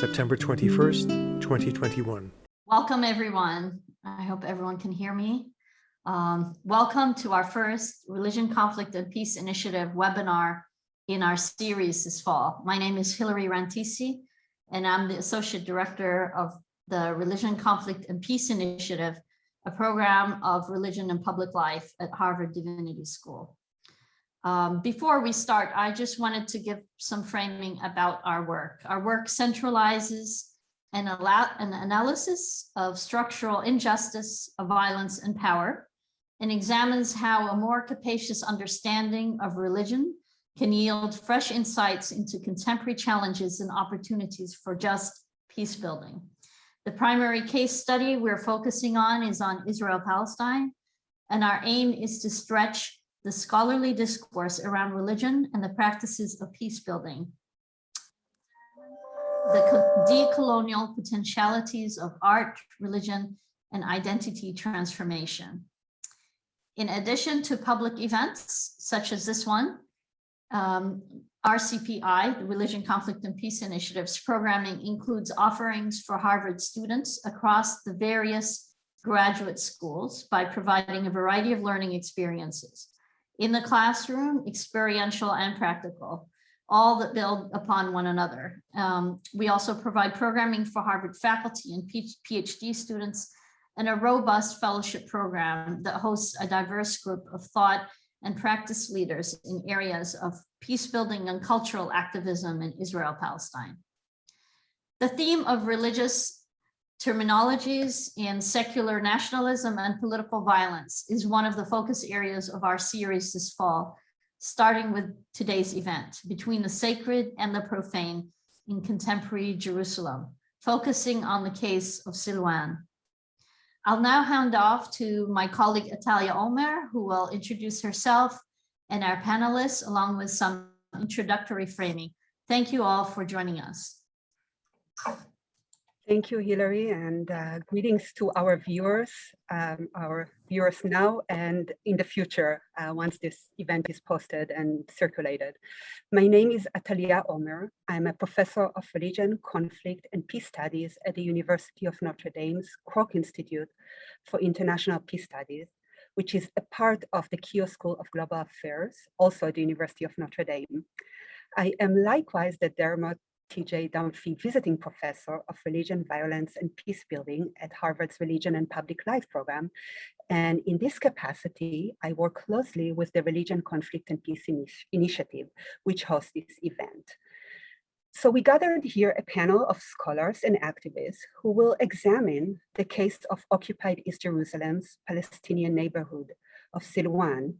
September 21st, 2021. Welcome, everyone. I hope everyone can hear me. Welcome to our first Religion, Conflict, and Peace Initiative webinar in our series this fall. My name is Hilary Rantisi, and I'm the Associate Director of the Religion, Conflict, and Peace Initiative, a program of religion and public life at Harvard Divinity School. Before we start, I just wanted to give some framing about our work. Our work centralizes an analysis of structural injustice, of violence, and power, and examines how a more capacious understanding of religion can yield fresh insights into contemporary challenges and opportunities for just peace building. The primary case study we're focusing on is on Israel-Palestine, and our aim is to stretch the scholarly discourse around religion and the practices of peace building, the decolonial potentialities of art, religion, and identity transformation. In addition to public events such as this one, RCPI, the Religion, Conflict, and Peace Initiative's programming includes offerings for Harvard students across the various graduate schools by providing a variety of learning experiences in the classroom, experiential and practical, all that build upon one another. We also provide programming for Harvard faculty and PhD students and a robust fellowship program that hosts a diverse group of thought and practice leaders in areas of peace building and cultural activism in Israel-Palestine. The theme of religious terminologies and secular nationalism and political violence is one of the focus areas of our series this fall, starting with today's event, Between the Sacred and the Profane in Contemporary Jerusalem, focusing on the case of Silwan. I'll now hand off to my colleague Atalia Omer, who will introduce herself and our panelists, along with some introductory framing. Thank you all for joining us. Thank you, Hilary, and greetings to our viewers now and in the future, once this event is posted and circulated. My name is Atalia Omer. I'm a professor of religion, conflict, and peace studies at the University of Notre Dame's Kenyon Institute for International Peace Studies, which is a part of the Keough School of Global Affairs, also at the University of Notre Dame. I am likewise the Dermot T.J. Dunphy Visiting Professor of Religion, Violence, and Peace Building at Harvard's Religion and Public Life program. And in this capacity, I work closely with the Religion, Conflict, and Peace Initiative, which hosts this event. So we gathered here a panel of scholars and activists who will examine the case of occupied East Jerusalem's Palestinian neighborhood of Silwan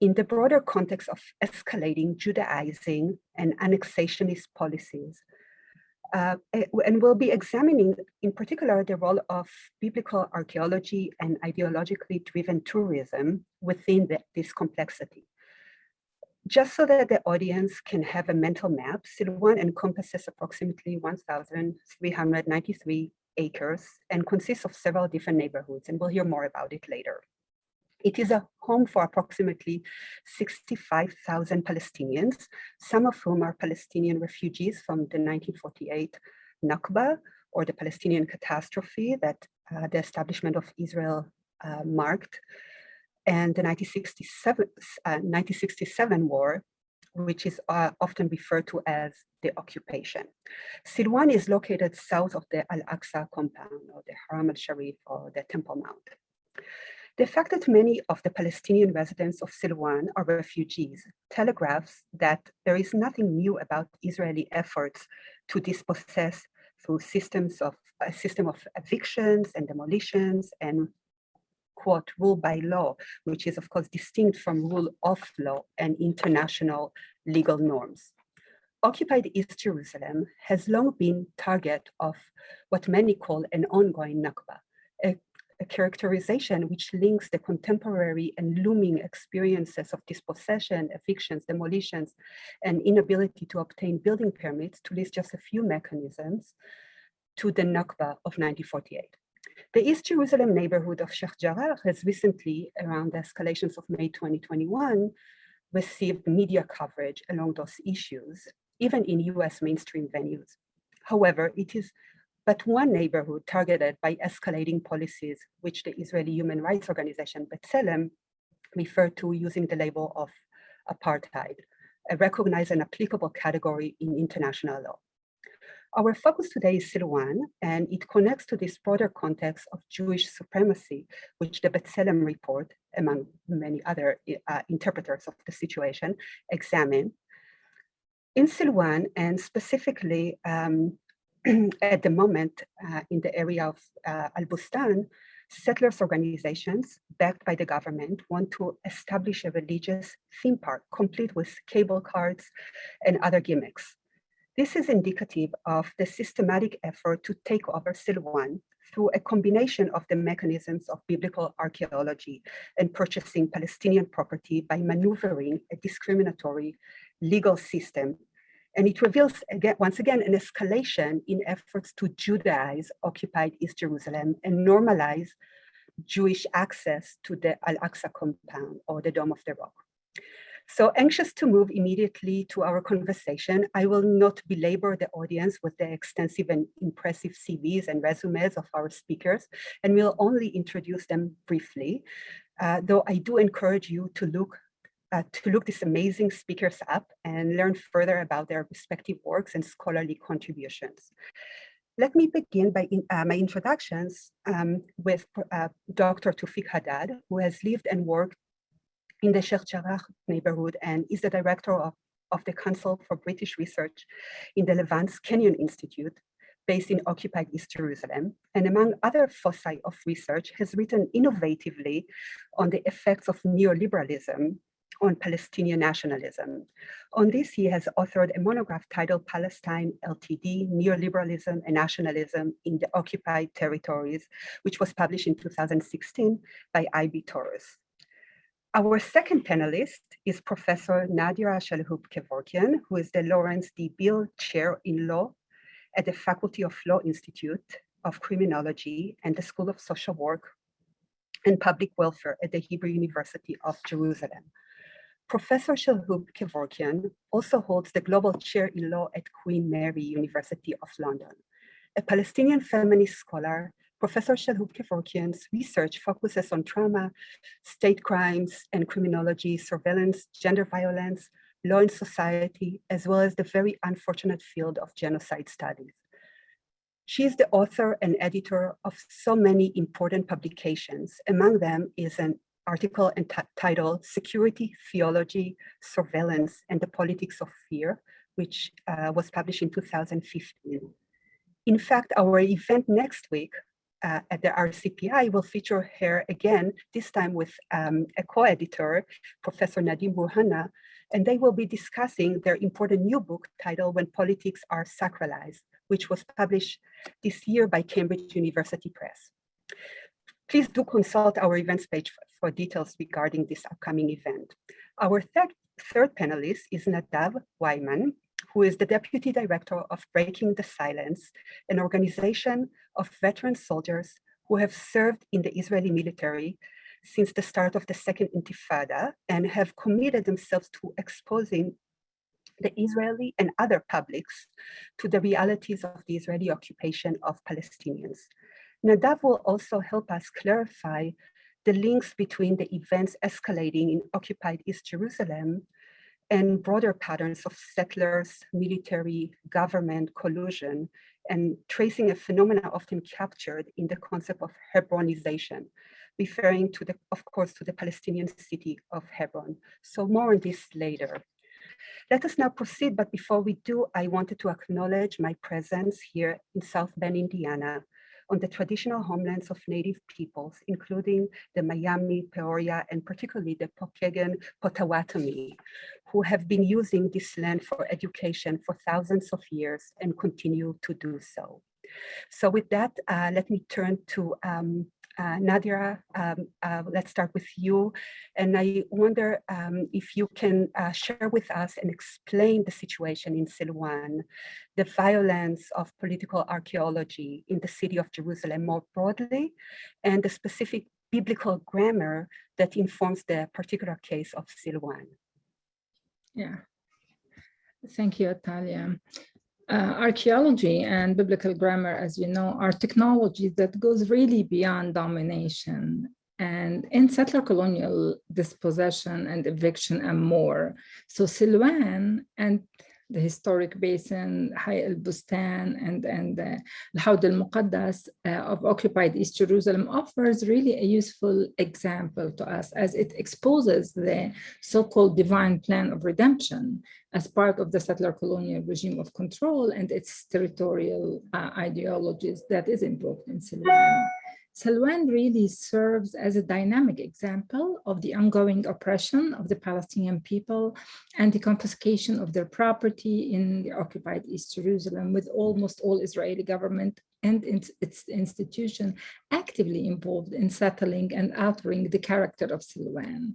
in the broader context of escalating Judaizing and annexationist policies. And we'll be examining in particular the role of biblical archaeology and ideologically driven tourism within this complexity. Just so that the audience can have a mental map, Silwan encompasses approximately 1,393 acres and consists of several different neighborhoods, and we'll hear more about it later. It is a home for approximately 65,000 Palestinians, some of whom are Palestinian refugees from the 1948 Nakba, or the Palestinian catastrophe that the establishment of Israel marked, and the 1967 war, which is often referred to as the occupation. Silwan is located south of the Al-Aqsa compound, or the Haram al-Sharif, or the Temple Mount. The fact that many of the Palestinian residents of Silwan are refugees telegraphs that there is nothing new about Israeli efforts to dispossess through a system of evictions and demolitions and, quote, rule by law, which is of course distinct from rule of law and international legal norms. Occupied East Jerusalem has long been target of what many call an ongoing Nakba, a characterization which links the contemporary and looming experiences of dispossession, evictions, demolitions, and inability to obtain building permits, to list just a few mechanisms, to the Nakba of 1948. The East Jerusalem neighborhood of Sheikh Jarrah has recently, around the escalations of May 2021, received media coverage along those issues, even in US mainstream venues. However, it is but one neighborhood targeted by escalating policies, which the Israeli human rights organization B'Tselem referred to using the label of apartheid, a recognized and applicable category in international law. Our focus today is Silwan, and it connects to this broader context of Jewish supremacy, which the B'Tselem report, among many other interpreters of the situation, examine. In Silwan, and specifically at the moment in the area of Al-Bustan, settlers organizations backed by the government want to establish a religious theme park complete with cable cars and other gimmicks. This is indicative of the systematic effort to take over Silwan through a combination of the mechanisms of biblical archaeology and purchasing Palestinian property by maneuvering a discriminatory legal system. And it reveals, once again, an escalation in efforts to Judaize occupied East Jerusalem and normalize Jewish access to the Al-Aqsa compound or the Dome of the Rock. So anxious to move immediately to our conversation, I will not belabor the audience with the extensive and impressive CVs and resumes of our speakers, and will only introduce them briefly, though I do encourage you to look these amazing speakers up and learn further about their respective works and scholarly contributions. Let me begin by my introductions with Dr. Toufic Haddad, who has lived and worked in the Sheikh Jarrah neighborhood and is the director of the Council for British Research in the Levant's Kenyon Institute, based in occupied East Jerusalem, and among other foci of research, has written innovatively on the effects of neoliberalism on Palestinian nationalism. On this, he has authored a monograph titled Palestine Ltd, Neoliberalism and Nationalism in the Occupied Territories, which was published in 2016 by IB Tauris. Our second panelist is Professor Nadera Shalhoub-Kevorkian, who is the Lawrence D. Beall Chair in Law at the Faculty of Law Institute of Criminology and the School of Social Work and Public Welfare at the Hebrew University of Jerusalem. Professor Shalhoub-Kevorkian also holds the Global Chair in Law at Queen Mary University of London. A Palestinian feminist scholar, Professor Shalhoub-Kevorkian's research focuses on trauma, state crimes and criminology, surveillance, gender violence, law and society, as well as the very unfortunate field of genocide studies. She is the author and editor of so many important publications. Among them is an article entitled Security, Theology, Surveillance, and the Politics of Fear, which was published in 2015. In fact, our event next week at the RCPI will feature her again, this time with a co-editor, Professor Nadim Burhana, and they will be discussing their important new book titled When Politics Are Sacralized, which was published this year by Cambridge University Press. Please do consult our events page for details regarding this upcoming event. Our third panelist is Nadav Weiman, who is the Deputy Director of Breaking the Silence, an organization of veteran soldiers who have served in the Israeli military since the start of the Second Intifada and have committed themselves to exposing the Israeli and other publics to the realities of the Israeli occupation of Palestinians. Nadav will also help us clarify the links between the events escalating in occupied East Jerusalem and broader patterns of settlers, military, government collusion, and tracing a phenomena often captured in the concept of Hebronization, referring to of course, to the Palestinian city of Hebron. So more on this later. Let us now proceed, but before we do, I wanted to acknowledge my presence here in South Bend, Indiana, on the traditional homelands of Native peoples, including the Miami, Peoria, and particularly the Pokagon Potawatomi, who have been using this land for education for thousands of years and continue to do so. So with that, let me turn to Nadera. Let's start with you. And I wonder if you can share with us and explain the situation in Silwan, the violence of political archaeology in the city of Jerusalem more broadly, and the specific biblical grammar that informs the particular case of Silwan. Yeah, thank you, Talia. Archaeology and biblical grammar, as you know, are technologies that goes really beyond domination and in settler colonial dispossession and eviction and more. So Silwan and the historic basin, Hay al-Bustan and Al-Hawd al-Muqaddas of occupied East Jerusalem offers really a useful example to us as it exposes the so-called divine plan of redemption as part of the settler colonial regime of control and its territorial ideologies that is invoked in Silwan. Silwan really serves as a dynamic example of the ongoing oppression of the Palestinian people and the confiscation of their property in the occupied East Jerusalem, with almost all Israeli government and its institution actively involved in settling and altering the character of Silwan.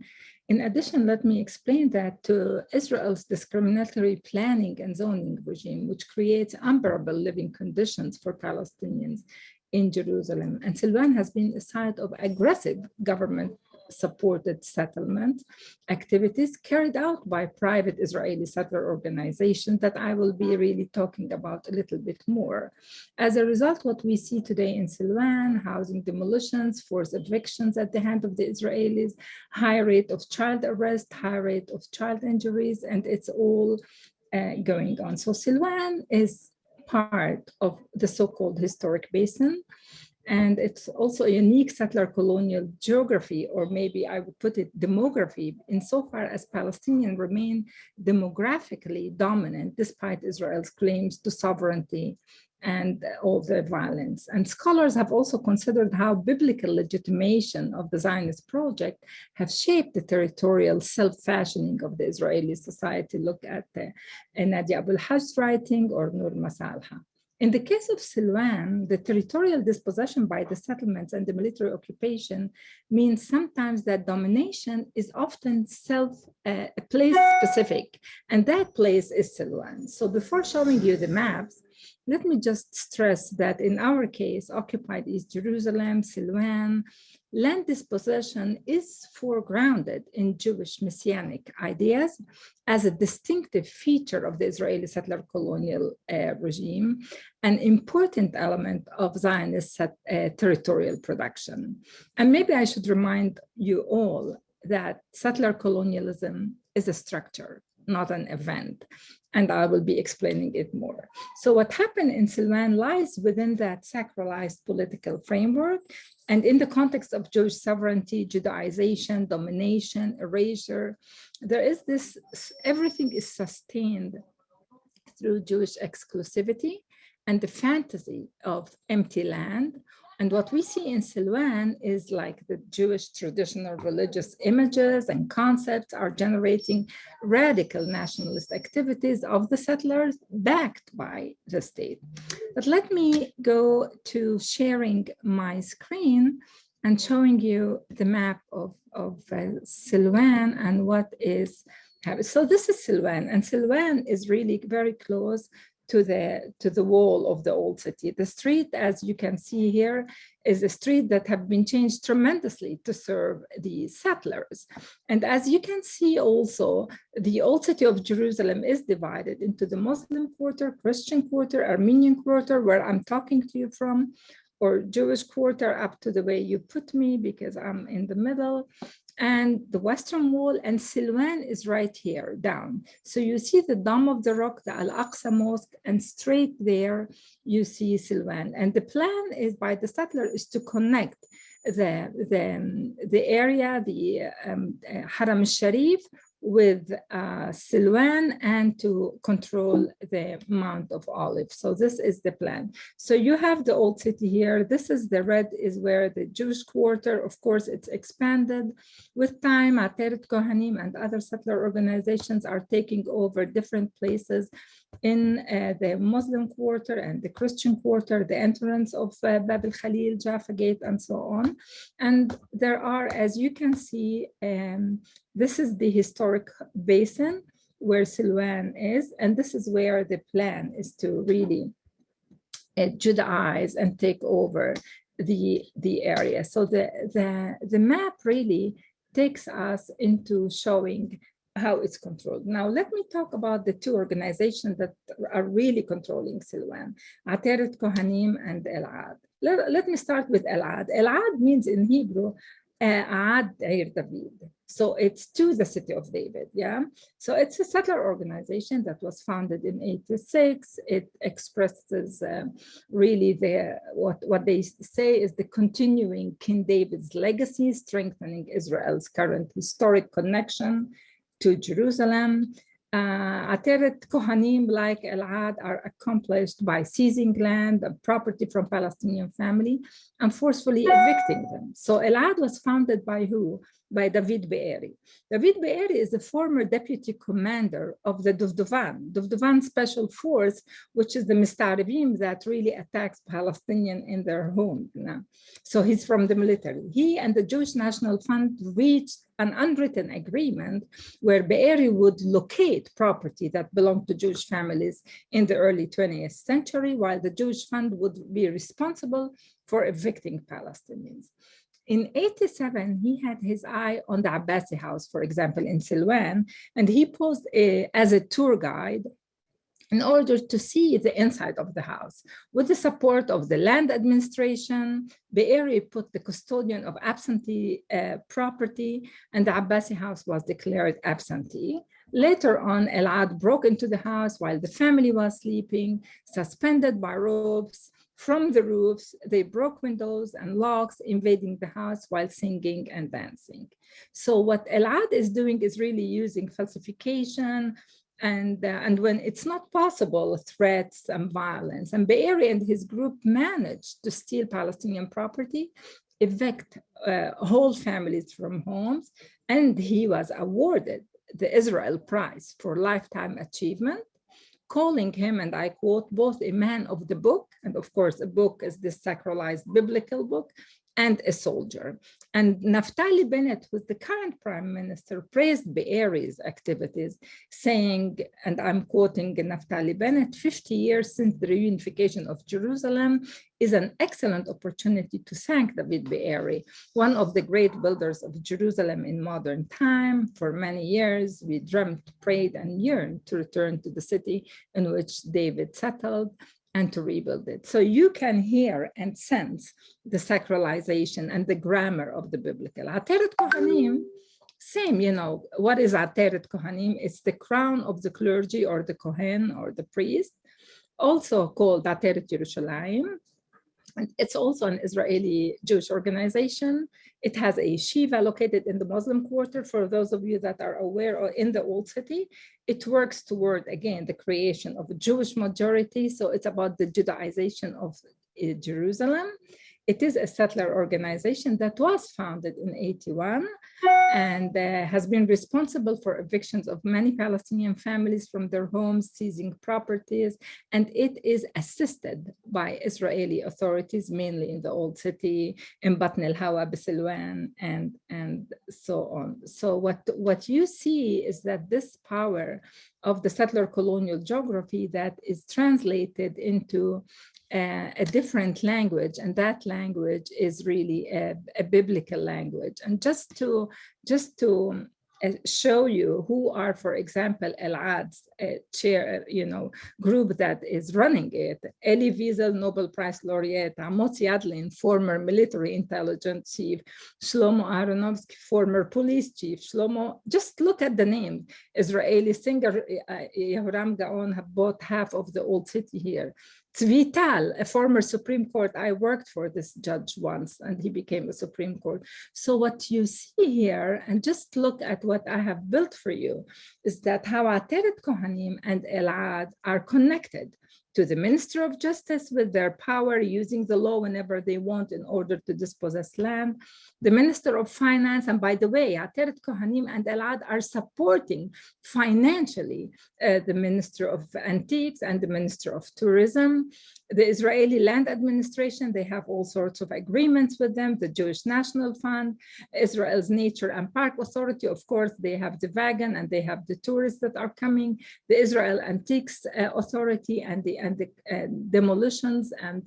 In addition, let me explain that to Israel's discriminatory planning and zoning regime, which creates unbearable living conditions for Palestinians in Jerusalem. And Silwan has been a site of aggressive government-supported settlement activities carried out by private Israeli settler organizations that I will be really talking about a little bit more. As a result, what we see today in Silwan, housing demolitions, forced evictions at the hand of the Israelis, high rate of child arrest, high rate of child injuries, and it's all going on. So Silwan is part of the so-called historic basin. And it's also a unique settler colonial geography, or maybe I would put it demography, insofar as Palestinians remain demographically dominant despite Israel's claims to sovereignty and all the violence. And scholars have also considered how biblical legitimation of the Zionist project have shaped the territorial self-fashioning of the Israeli society. Look at Nadia Abul-Hajj's writing or Nur Masalha. In the case of Silwan, the territorial dispossession by the settlements and the military occupation means sometimes that domination is often place specific, and that place is Silwan. So before showing you the maps, let me just stress that in our case, occupied East Jerusalem, Silwan, land dispossession is foregrounded in Jewish messianic ideas as a distinctive feature of the Israeli settler colonial regime, an important element of Zionist territorial production. And maybe I should remind you all that settler colonialism is a structure, not an event. And I will be explaining it more. So what happened in Silwan lies within that sacralized political framework. And in the context of Jewish sovereignty, Judaization, domination, erasure, there is this, everything is sustained through Jewish exclusivity and the fantasy of empty land. And what we see in Silwan is like the Jewish traditional religious images and concepts are generating radical nationalist activities of the settlers backed by the state. But let me go to sharing my screen and showing you the map of Silwan and what is happening. So this is Silwan, and Silwan is really very close to the wall of the old city. The street, as you can see here, is a street that have been changed tremendously to serve the settlers. And as you can see also, the old city of Jerusalem is divided into the Muslim quarter, Christian quarter, Armenian quarter, where I'm talking to you from, or Jewish quarter up to the way you put me because I'm in the middle, and the Western Wall, and Silwan is right here down. So you see the Dome of the Rock, the Al-Aqsa Mosque, and straight there you see Silwan. And the plan is by the settler is to connect the area, the Haram al-Sharif, with Silwan and to control the Mount of Olives. So this is the plan. So you have the old city here. This is the red is where the Jewish quarter, of course, it's expanded. With time, Ateret Kohanim and other settler organizations are taking over different places in the Muslim quarter and the Christian quarter, the entrance of Bab al-Khalil, Jaffa Gate, and so on. And there are, as you can see, this is the historic basin where Silwan is, and this is where the plan is to really Judaize and take over the area. So the map really takes us into showing how it's controlled. Now, let me talk about the two organizations that are really controlling Silwan, Ateret Kohanim and Elad. Let me start with Elad. Elad means in Hebrew, Aad Eir David. So it's to the city of David, yeah? So it's a settler organization that was founded in 86. It expresses really what they say is the continuing King David's legacy, strengthening Israel's current historic connection to Jerusalem. Ateret Kohanim, like Elad, are accomplished by seizing land and property from Palestinian family and forcefully evicting them. So Elad was founded by who? By David Be'eri. David Be'eri is the former deputy commander of the Duvduvan Special Force, which is the Mistarivim that really attacks Palestinians in their home. So he's from the military. He and the Jewish National Fund reached an unwritten agreement where Be'eri would locate property that belonged to Jewish families in the early 20th century, while the Jewish Fund would be responsible for evicting Palestinians. In 87, he had his eye on the Abbasi house, for example, in Silwan, and he posed as a tour guide in order to see the inside of the house. With the support of the land administration, Be'eri put the custodian of absentee property, and the Abbasi house was declared absentee. Later on, Elad broke into the house while the family was sleeping, suspended by ropes from the roofs. They broke windows and locks, invading the house while singing and dancing. So what Elad is doing is really using falsification, and when it's not possible, threats and violence. And Be'eri and his group managed to steal Palestinian property, evict whole families from homes, and he was awarded the Israel Prize for Lifetime Achievement, calling him, and I quote, both a man of the book, and of course a book is this sacralized biblical book, and a soldier. And Naftali Bennett, who's the current prime minister, praised Be'eri's activities, saying, and I'm quoting Naftali Bennett, 50 years since the reunification of Jerusalem is an excellent opportunity to thank David Be'eri, one of the great builders of Jerusalem in modern time. For many years, we dreamt, prayed, and yearned to return to the city in which David settled and to rebuild it. So you can hear and sense the sacralization and the grammar of the biblical. Ateret Kohanim, same, what is Ateret Kohanim? It's the crown of the clergy or the Kohen or the priest, also called Ateret Yerushalayim. It's also an Israeli Jewish organization. It has a Shiva located in the Muslim quarter. For those of you that are aware, or in the Old City, it works toward, again, the creation of a Jewish majority. So it's about the Judaization of Jerusalem. It is a settler organization that was founded in 81 and has been responsible for evictions of many Palestinian families from their homes, seizing properties, and it is assisted by Israeli authorities, mainly in the Old City, in Batn el-Hawa, Silwan, and so on. So what you see is that this power of the settler colonial geography that is translated into a different language, and that language is really a biblical language. And just to show you who are, for example, Elad's chair, group that is running it: Elie Wiesel, Nobel Prize laureate; Amos Yadlin, former military intelligence chief; Shlomo Aronovsky, former police chief. Shlomo, just look at the name. Israeli singer Yehoram Gaon have bought half of the Old City here. Tzvi Tal, a former Supreme Court, I worked for this judge once, and he became a Supreme Court. So what you see here, and just look at what I have built for you, is that how Ateret Kohanim and Elad are connected to the Minister of Justice with their power, using the law whenever they want in order to dispossess land, the Minister of Finance, and by the way, Ateret Kohanim and Elad are supporting financially the Minister of Antiques and the Minister of Tourism, the Israeli Land Administration. They have all sorts of agreements with them, the Jewish National Fund, Israel's Nature and Park Authority. Of course, they have the wagon and they have the tourists that are coming, the Israel Antiques Authority, and the demolitions and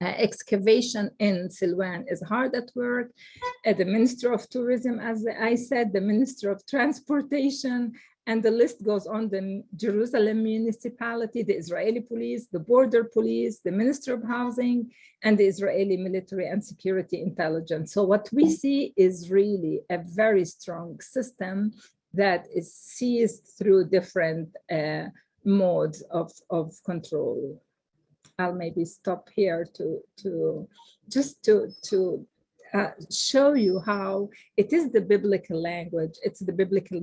Excavation in Silwan is hard at work. The Minister of Tourism, as I said, the Minister of Transportation, and the list goes on, the Jerusalem municipality, the Israeli police, the border police, the Minister of Housing, and the Israeli military and security intelligence. So what we see is really a very strong system that is seized through different modes of control. I'll maybe stop here to show you how it is the biblical language, it's the biblical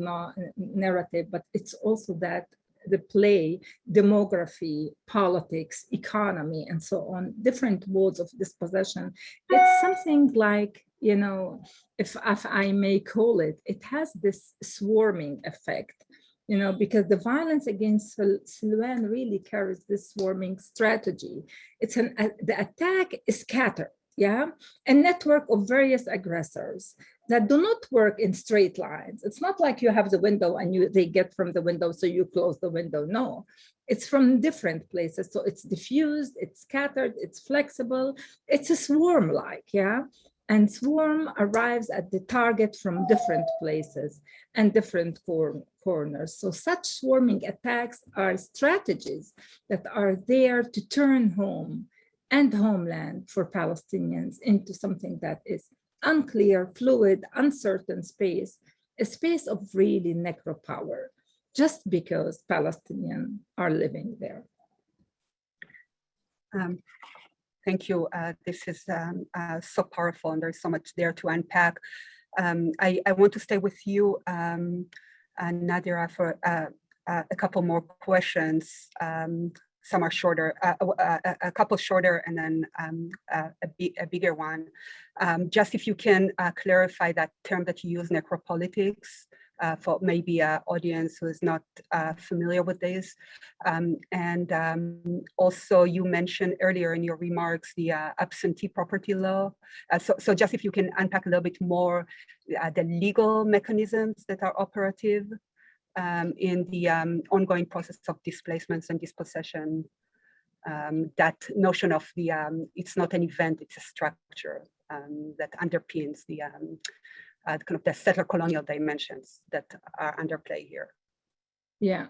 narrative, but it's also that the play, demography, politics, economy, and so on, different modes of dispossession. It's something like, you know, if I may call it, it has this swarming effect. You know, because the violence against Silwan really carries this swarming strategy. It's the attack is scattered, yeah? A network of various aggressors that do not work in straight lines. It's not like you have the window and they get from the window, so you close the window. No, it's from different places. So it's diffused, it's scattered, it's flexible. It's a swarm-like, yeah? And swarm arrives at the target from different places and different corners. So such swarming attacks are strategies that are there to turn home and homeland for Palestinians into something that is unclear, fluid, uncertain space, a space of really necropower, just because Palestinians are living there. Thank you. This is so powerful, and there's so much there to unpack. I want to stay with you, Nadera, for a couple more questions. Some are shorter, a couple shorter, and then a bigger one. Just if you can clarify that term that you use, necropolitics, for maybe an audience who is not familiar with this. Also, you mentioned earlier in your remarks the absentee property law. So just if you can unpack a little bit more the legal mechanisms that are operative in the ongoing process of displacements and dispossession, that notion of the, it's not an event, it's a structure that underpins the kind of the settler colonial dimensions that are under play here. Yeah.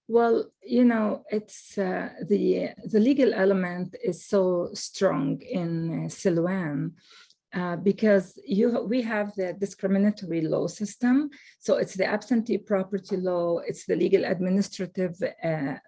Well, you know, it's the legal element is so strong in Silwan because we have the discriminatory law system. So it's the absentee property law, it's the legal administrative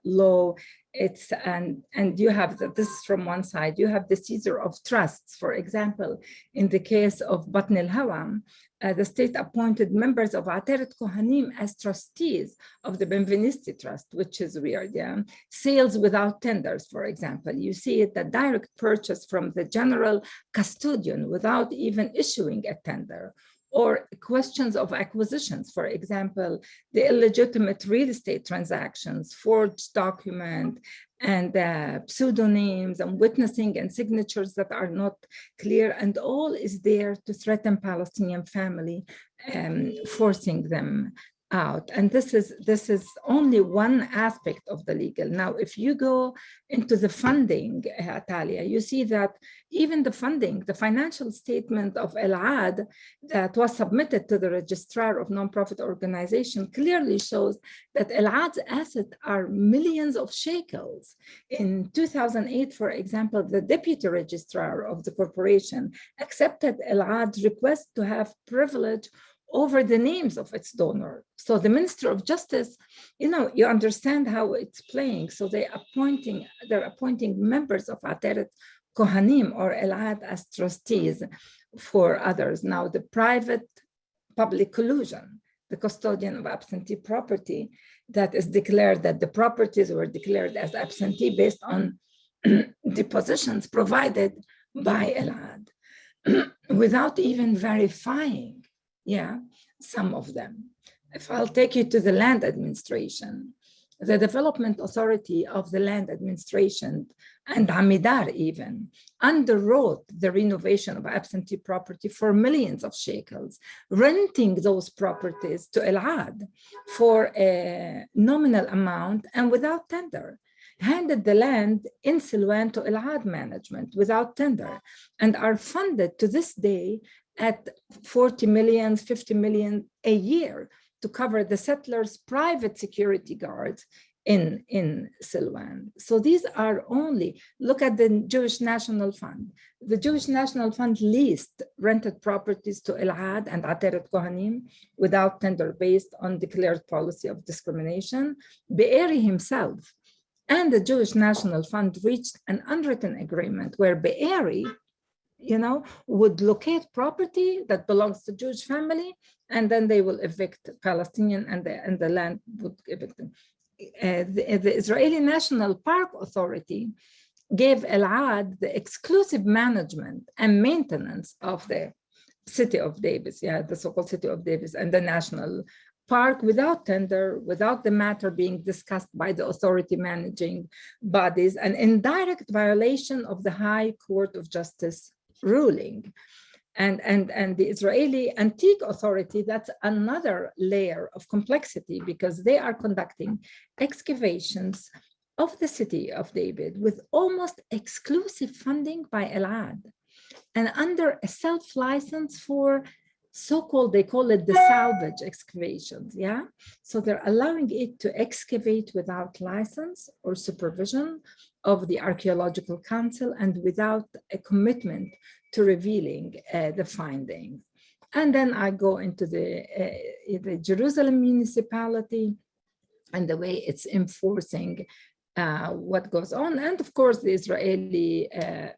law, it's and you have this from one side. You have the seizure of trusts. For example, in the case of Batn al-Hawam, the state appointed members of Ateret Kohanim as trustees of the Benvenisti Trust, which is weird, yeah? Sales without tenders, for example. You see it, the direct purchase from the general custodian without even issuing a tender. Or questions of acquisitions, for example, the illegitimate real estate transactions, forged document, and pseudonyms and witnessing and signatures that are not clear, and all is there to threaten Palestinian family, forcing them out. And this is only one aspect of the legal. Now, if you go into the funding, Talia, you see that even the funding, the financial statement of El-Ad that was submitted to the registrar of nonprofit organization clearly shows that El-Ad's assets are millions of shekels. In 2008, for example, the deputy registrar of the corporation accepted El-Ad's request to have privilege over the names of its donor. So the Minister of Justice, you know, you understand how it's playing. So they're appointing members of Ateret Kohanim or El-Ad as trustees for others. Now the private public collusion, the custodian of absentee property, that is declared that the properties were declared as absentee based on depositions provided by El-Ad without even verifying some of them. If I'll take you to the land administration, the development authority of the land administration and Amidar even underwrote the renovation of absentee property for millions of shekels, renting those properties to El-Ad for a nominal amount and without tender. handed the land in Silwan to Elad management without tender, and are funded to this day at 40 million, 50 million a year to cover the settlers' private security guards in Silwan. So these are only, look at the Jewish National Fund. The Jewish National Fund leased rented properties to Elad and Ateret Kohanim without tender based on declared policy of discrimination. Be'eri himself and the Jewish National Fund reached an unwritten agreement where Be'eri, would locate property that belongs to Jewish family, and then they will evict Palestinian and the land would evict them. The Israeli National Park Authority gave Elad the exclusive management and maintenance of the city of Davis, the so-called city of Davis, and the national park without tender, without the matter being discussed by the authority managing bodies, an indirect violation of the High Court of Justice ruling. And the Israeli Antique Authority, that's another layer of complexity because they are conducting excavations of the city of David with almost exclusive funding by Elad and under a self-license for so-called, they call it the salvage excavations, So they're allowing it to excavate without license or supervision of the Archaeological Council and without a commitment to revealing the findings. And then I go into the Jerusalem municipality and the way it's enforcing what goes on. And of course, the Israeli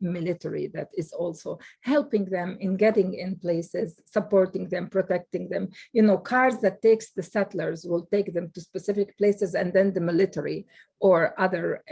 military that is also helping them in getting in places, supporting them, protecting them. Cars that takes the settlers will take them to specific places, and then the military or other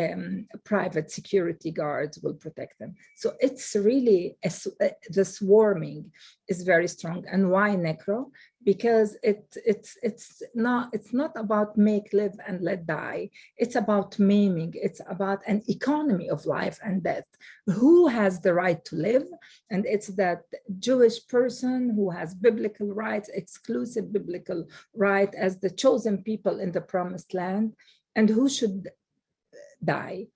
private security guards will protect them. So it's really, the swarming is very strong. And why necro? Because it's not about make, live, and let die. It's about maiming. It's about an economy of life and death. Who has the right to live? And it's that Jewish person who has biblical rights, exclusive biblical right as the chosen people in the promised land, and who should die.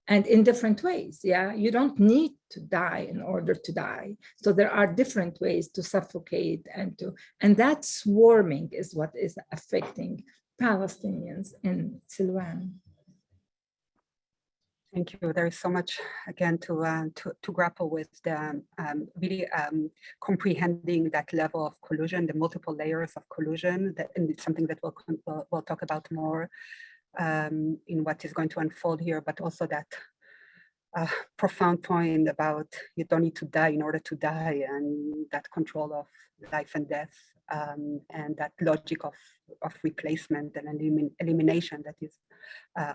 And in different ways, you don't need to die in order to die. So there are different ways to suffocate and that swarming is what is affecting Palestinians in Silwan. Thank you. There is so much again to grapple with the really comprehending that level of collusion, the multiple layers of collusion, and it's something that we'll talk about more in what is going to unfold here, but also that profound point about you don't need to die in order to die, and that control of life and death, and that logic of replacement and elimination that is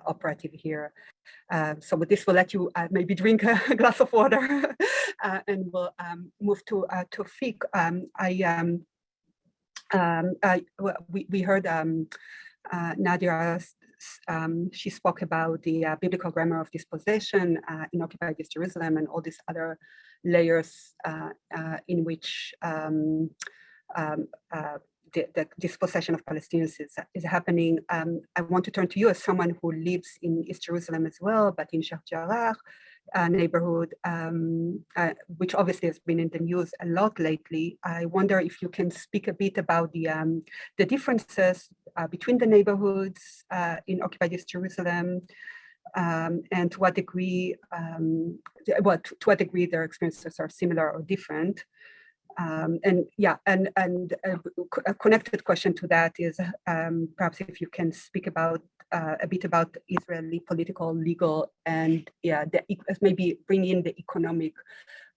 operative here. So with this, we'll let you maybe drink a glass of water and we'll move to Toufic. We heard Nadera, she spoke about the biblical grammar of dispossession in occupied East Jerusalem and all these other layers in which the dispossession of Palestinians is happening. I want to turn to you as someone who lives in East Jerusalem as well, but in Sheikh Jarrah neighborhood, which obviously has been in the news a lot lately. I wonder if you can speak a bit about the differences between the neighborhoods in occupied East Jerusalem, and to what degree, their experiences are similar or different. And a connected question to that is perhaps if you can speak about a bit about Israeli political, legal, and maybe bring in the economic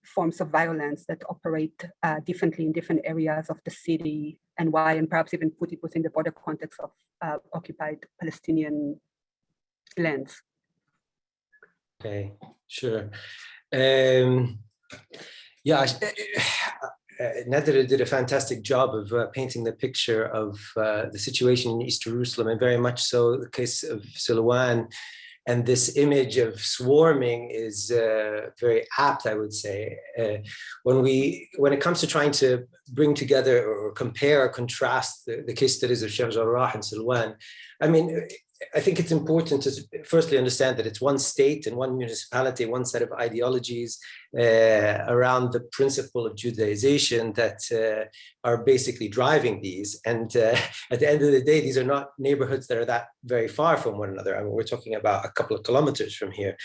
forms of violence that operate differently in different areas of the city, and why, and perhaps even put it within the broader context of occupied Palestinian lands. Okay, sure. Nadera did a fantastic job of painting the picture of the situation in East Jerusalem, and very much so the case of Silwan. And this image of swarming is very apt, I would say. When it comes to trying to bring together or compare or contrast the case studies of Sheikh Jarrah and Silwan, I mean, I think it's important to firstly understand that it's one state and one municipality, one set of ideologies around the principle of Judaization that are basically driving these. And at the end of the day, these are not neighborhoods that are that very far from one another. I mean, we're talking about a couple of kilometers from here.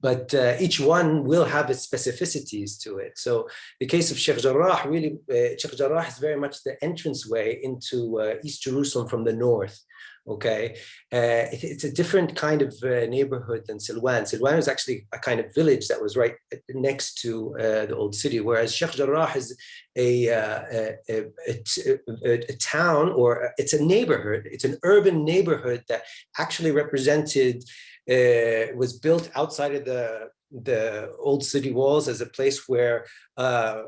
But each one will have its specificities to it. So the case of Sheikh Jarrah, really, Sheikh Jarrah is very much the entranceway into East Jerusalem from the north. Okay, it's a different kind of neighborhood than Silwan. Silwan is actually a kind of village that was right next to the old city, whereas Sheikh Jarrah is a town, or it's a neighborhood. It's an urban neighborhood that actually represented, was built outside of the old city walls as a place where a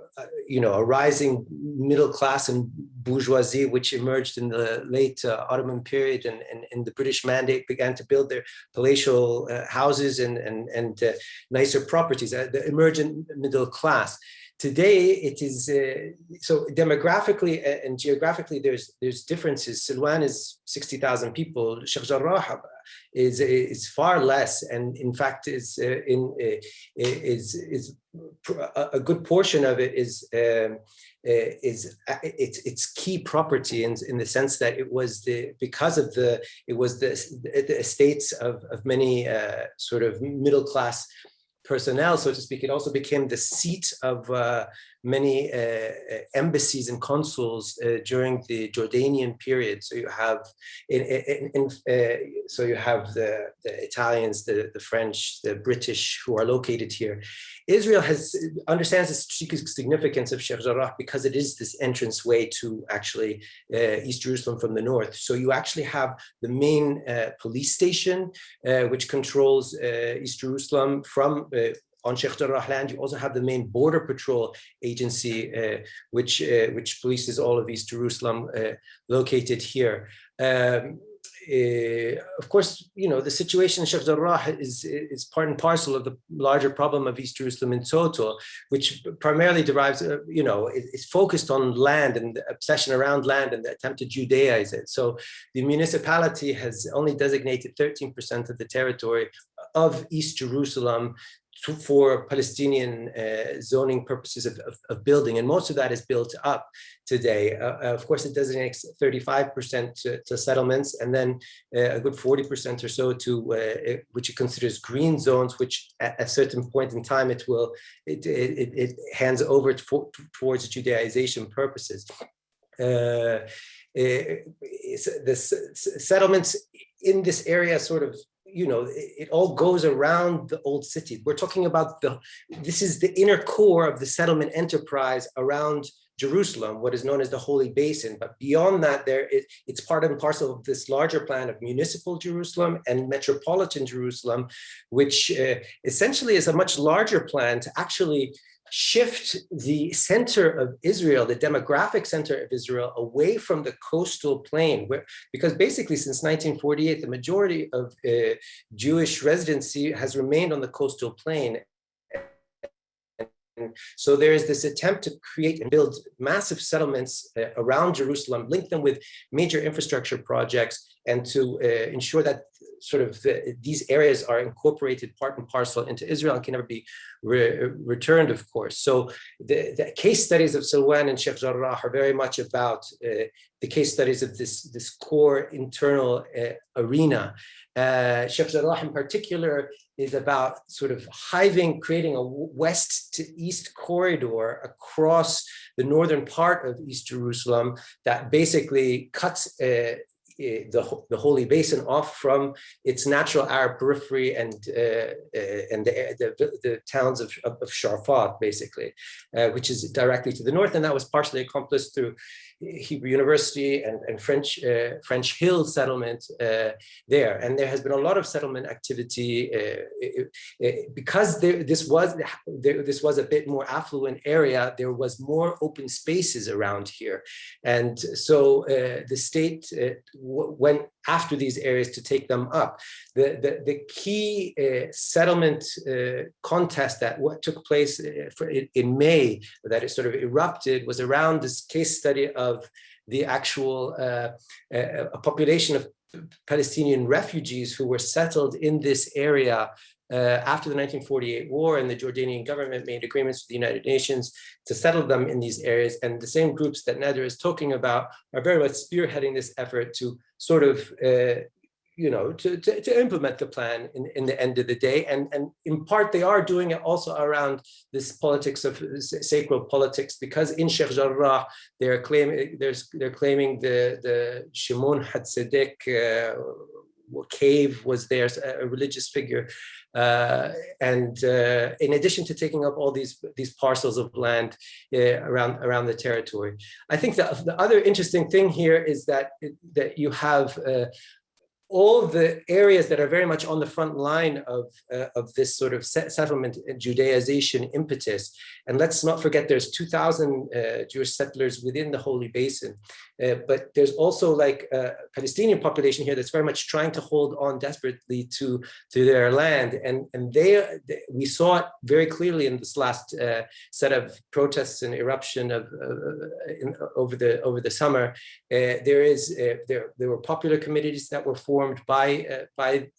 rising middle class and bourgeoisie, which emerged in the late Ottoman period and the British Mandate, began to build their palatial houses and nicer properties, the emergent middle class. Today, it is so demographically and geographically. There's differences. Silwan is 60,000 people. Sheikh Jarrah is far less, and in fact, is a good portion of it is its key property in the sense that it was the estates of many sort of middle class personnel, so to speak. It also became the seat of many embassies and consuls during the Jordanian period. So you have, so you have the Italians, the French, the British who are located here. Israel understands the strategic significance of Sheikh Jarrah because it is this entrance way to actually East Jerusalem from the north. So you actually have the main police station, which controls East Jerusalem from on Sheikh Jarrah land. You also have the main border patrol agency, which polices all of East Jerusalem, located here. Of course, the situation in Sheikh Jarrah is part and parcel of the larger problem of East Jerusalem in total, which primarily derives, it's focused on land and the obsession around land and the attempt to Judaize it. So the municipality has only designated 13% of the territory of East Jerusalem for Palestinian zoning purposes of building, and most of that is built up today. Of course, it designates 35% to settlements, and then a good 40% or so to which it considers green zones, which at a certain point in time it hands over towards Judaization purposes. The settlements in this area sort of, it all goes around the old city. We're talking about this is the inner core of the settlement enterprise around Jerusalem, what is known as the Holy Basin. But beyond that, it's part and parcel of this larger plan of municipal Jerusalem and metropolitan Jerusalem, which essentially is a much larger plan to actually shift the center of Israel, the demographic center of Israel, away from the coastal plain, because basically since 1948, the majority of Jewish residency has remained on the coastal plain. And so there is this attempt to create and build massive settlements around Jerusalem, link them with major infrastructure projects, and to ensure that sort of these areas are incorporated part and parcel into Israel and can never be returned, of course. So the case studies of Silwan and Sheikh Jarrah are very much about the case studies of this core internal arena. Sheikh Jarrah in particular is about sort of creating a west to east corridor across the northern part of East Jerusalem that basically cuts the Holy Basin off from its natural Arab periphery and the towns of Sharfat, basically, which is directly to the north. And that was partially accomplished through Hebrew University and French Hill settlement there. And there has been a lot of settlement activity because this was a bit more affluent area. There was more open spaces around here, and so the state went after these areas to take them up. The key settlement contest that took place in May, that it sort of erupted, was around this case study of the actual a population of Palestinian refugees who were settled in this area after the 1948 war, and the Jordanian government made agreements with the United Nations to settle them in these areas. And the same groups that Nadera is talking about are very much spearheading this effort to sort of, to implement the plan in the end of the day. And in part, they are doing it also around this politics of sacred politics, because in Sheikh Jarrah, they're claiming the Shimon Hatzadik cave was there, a religious figure. And in addition to taking up all these parcels of land around the territory. I think that the other interesting thing here is that you have all the areas that are very much on the front line of this sort of settlement and Judaization impetus. And let's not forget there's 2,000 Jewish settlers within the Holy Basin. But there's also like a Palestinian population here that's very much trying to hold on desperately to their land. And we saw it very clearly in this last set of protests and eruption over the summer. There were popular committees that were formed by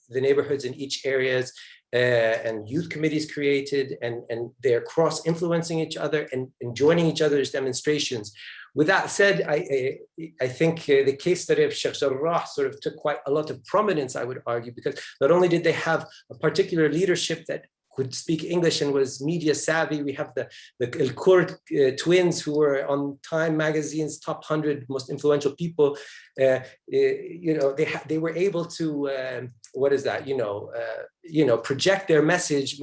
the neighborhoods in each areas, and youth committees created, and they're cross-influencing each other and joining each other's demonstrations. With that said, I think the case study of Sheikh Jarrah sort of took quite a lot of prominence, I would argue, because not only did they have a particular leadership that could speak English and was media savvy. We have the El Kurd twins who were on Time magazine's top 100 most influential people. They were able to project their message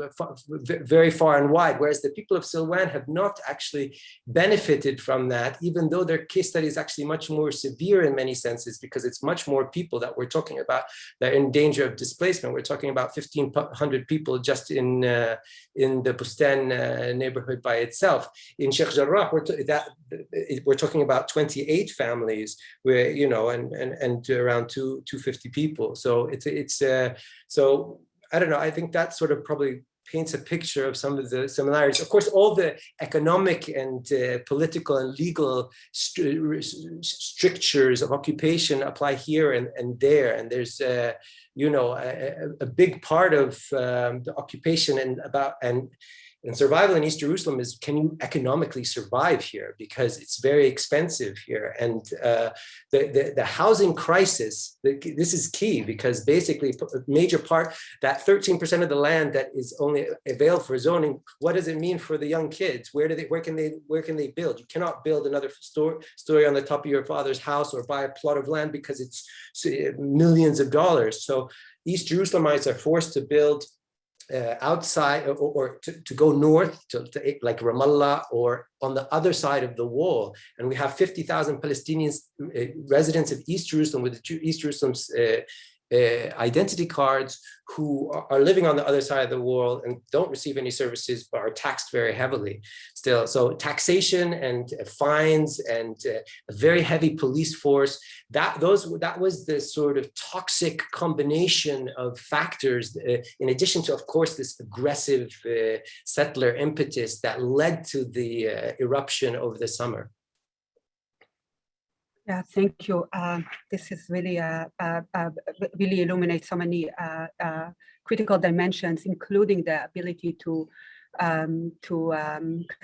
very far and wide, whereas the people of Silwan have not actually benefited from that, even though their case study is actually much more severe in many senses, because it's much more people that we're talking about that are in danger of displacement. We're talking about 1,500 people just in the Bustan neighborhood by itself. In Sheikh Jarrah, we're talking about 28 families, where and around 250 people. So so I don't know. I think that sort of probably paints a picture of some of the similarities. Of course, all the economic and political and legal strictures of occupation apply here and there. And there's, a big part of the occupation and survival in East Jerusalem is, can you economically survive here? Because it's very expensive here. And the housing crisis, this is key, because basically a major part, that 13% of the land that is only available for zoning, what does it mean for the young kids? Where can they build? You cannot build another story on the top of your father's house or buy a plot of land because it's millions of dollars. So East Jerusalemites are forced to build outside or to go north to like Ramallah or on the other side of the wall. And we have 50,000 Palestinians, residents of East Jerusalem with East Jerusalem's identity cards, who are living on the other side of the wall and don't receive any services, but are taxed very heavily still. So taxation and fines and a very heavy police force, that was the sort of toxic combination of factors, in addition to, of course, this aggressive settler impetus that led to the eruption over the summer. Yeah, thank you. This is really really illuminates so many critical dimensions, including the ability to kind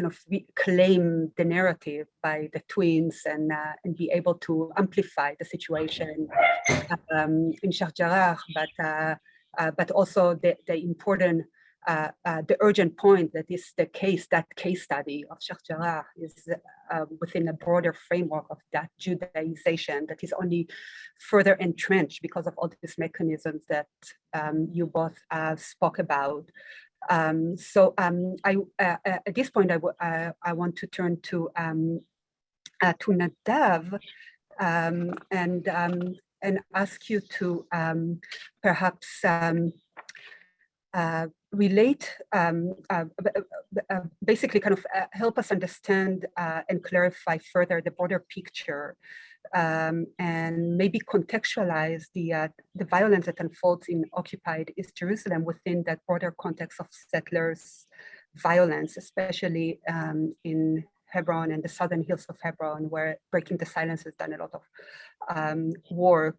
of claim the narrative by the twins and be able to amplify the situation in Sheikh Jarrah, but also the important. The urgent point that is that case study of Sheikh Jarrah is within a broader framework of that Judaization that is only further entrenched because of all these mechanisms that you both spoke about. So at this point, I want to turn to Nadav and ask you to perhaps relate, basically kind of help us understand and clarify further the broader picture, and maybe contextualize the violence that unfolds in occupied East Jerusalem within that broader context of settlers' violence, especially in Hebron and the southern hills of Hebron, where Breaking the Silence has done a lot of work.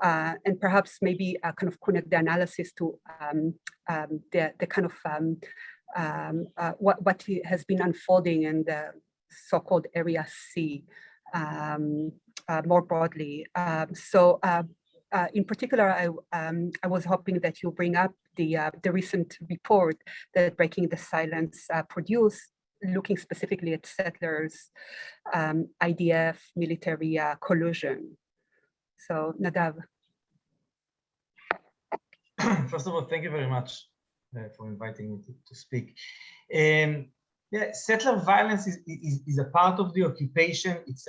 and perhaps maybe kind of connect the analysis to the kind of what has been unfolding in the so-called Area C more broadly. In particular, I was hoping that you bring up the recent report that Breaking the Silence produced, looking specifically at settlers, IDF, military collusion. So, Nadav. First of all, thank you very much for inviting me to speak. Yeah, settler violence is a part of the occupation. It's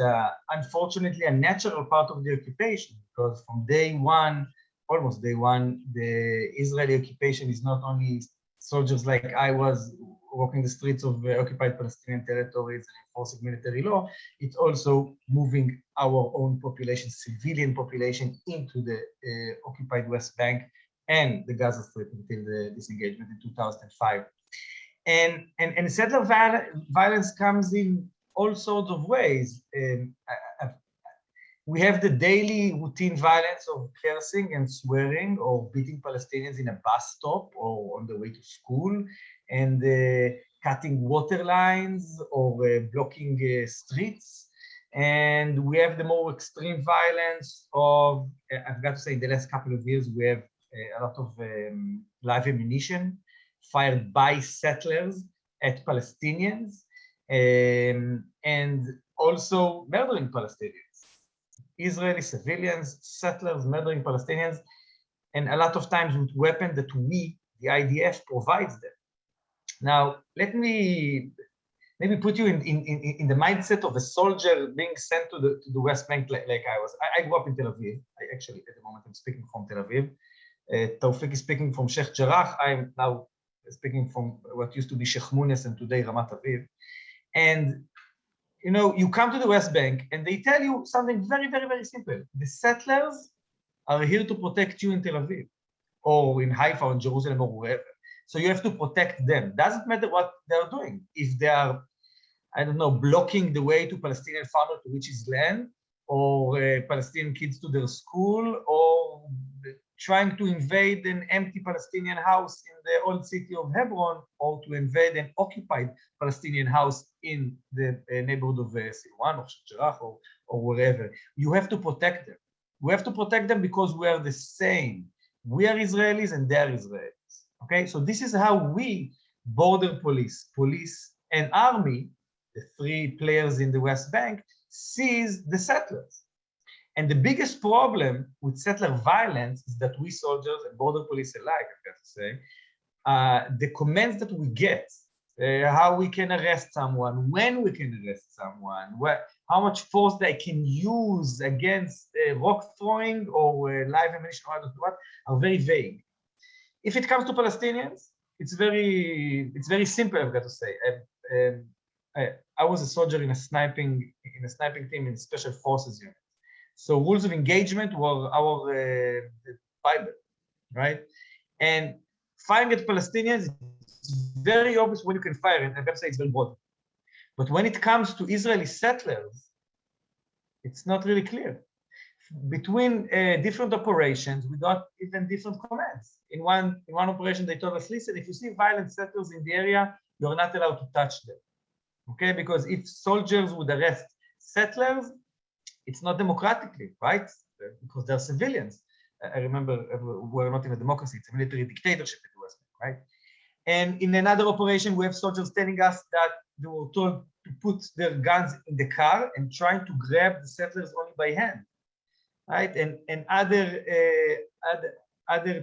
unfortunately a natural part of the occupation, because from day one, almost day one, the Israeli occupation is not only soldiers like I was walking the streets of occupied Palestinian territories and enforcing military law, it's also moving our own population, civilian population, into the occupied West Bank and the Gaza Strip until the disengagement in 2005. And settler violence comes in all sorts of ways. We have the daily routine violence of cursing and swearing or beating Palestinians in a bus stop or on the way to school, and cutting water lines or blocking streets. And we have the more extreme violence of, I've got to say, in the last couple of years, we have a lot of live ammunition fired by settlers at Palestinians, and also murdering Palestinians. Israeli civilians, settlers murdering Palestinians, and a lot of times with weapons that we, the IDF, provides them. Now, let me maybe put you in the mindset of a soldier being sent to the West Bank like I was. I grew up in Tel Aviv. Actually, at the moment, I'm speaking from Tel Aviv. Toufic is speaking from Sheikh Jarrah. I'm now speaking from what used to be Sheikh Mounes and today Ramat Aviv. And you know, you come to the West Bank and they tell you something very, very, very simple. The settlers are here to protect you in Tel Aviv or in Haifa or in Jerusalem or wherever. So you have to protect them. Doesn't matter what they're doing. If they are, I don't know, blocking the way to Palestinian farmers to reach his land, or Palestinian kids to their school, or trying to invade an empty Palestinian house in the old city of Hebron, or to invade an occupied Palestinian house in the neighborhood of Silwan or Jarrah or wherever. You have to protect them. We have to protect them because we are the same. We are Israelis and they are Israelis. Okay, so this is how we, border police, and army, the three players in the West Bank, sees the settlers. And the biggest problem with settler violence is that we soldiers and border police alike, I've got to say, the commands that we get, how we can arrest someone, when we can arrest someone, how much force they can use against rock throwing or live ammunition, or what, are very vague. If it comes to Palestinians, it's very simple, I've got to say. I was a soldier in a sniping team in Special Forces unit. So rules of engagement were our Bible, right? And firing at Palestinians, it's very obvious when you can fire it. I've got to say it's very broad. But when it comes to Israeli settlers, it's not really clear. Between different operations, we got even different commands. In one operation, they told us, listen, if you see violent settlers in the area, you're not allowed to touch them. Okay, because if soldiers would arrest settlers, it's not democratically, right? Because they're civilians. I remember we're not in a democracy, it's a military dictatorship in the West Bank, right? And in another operation, we have soldiers telling us that they were told to put their guns in the car and trying to grab the settlers only by hand, right? And other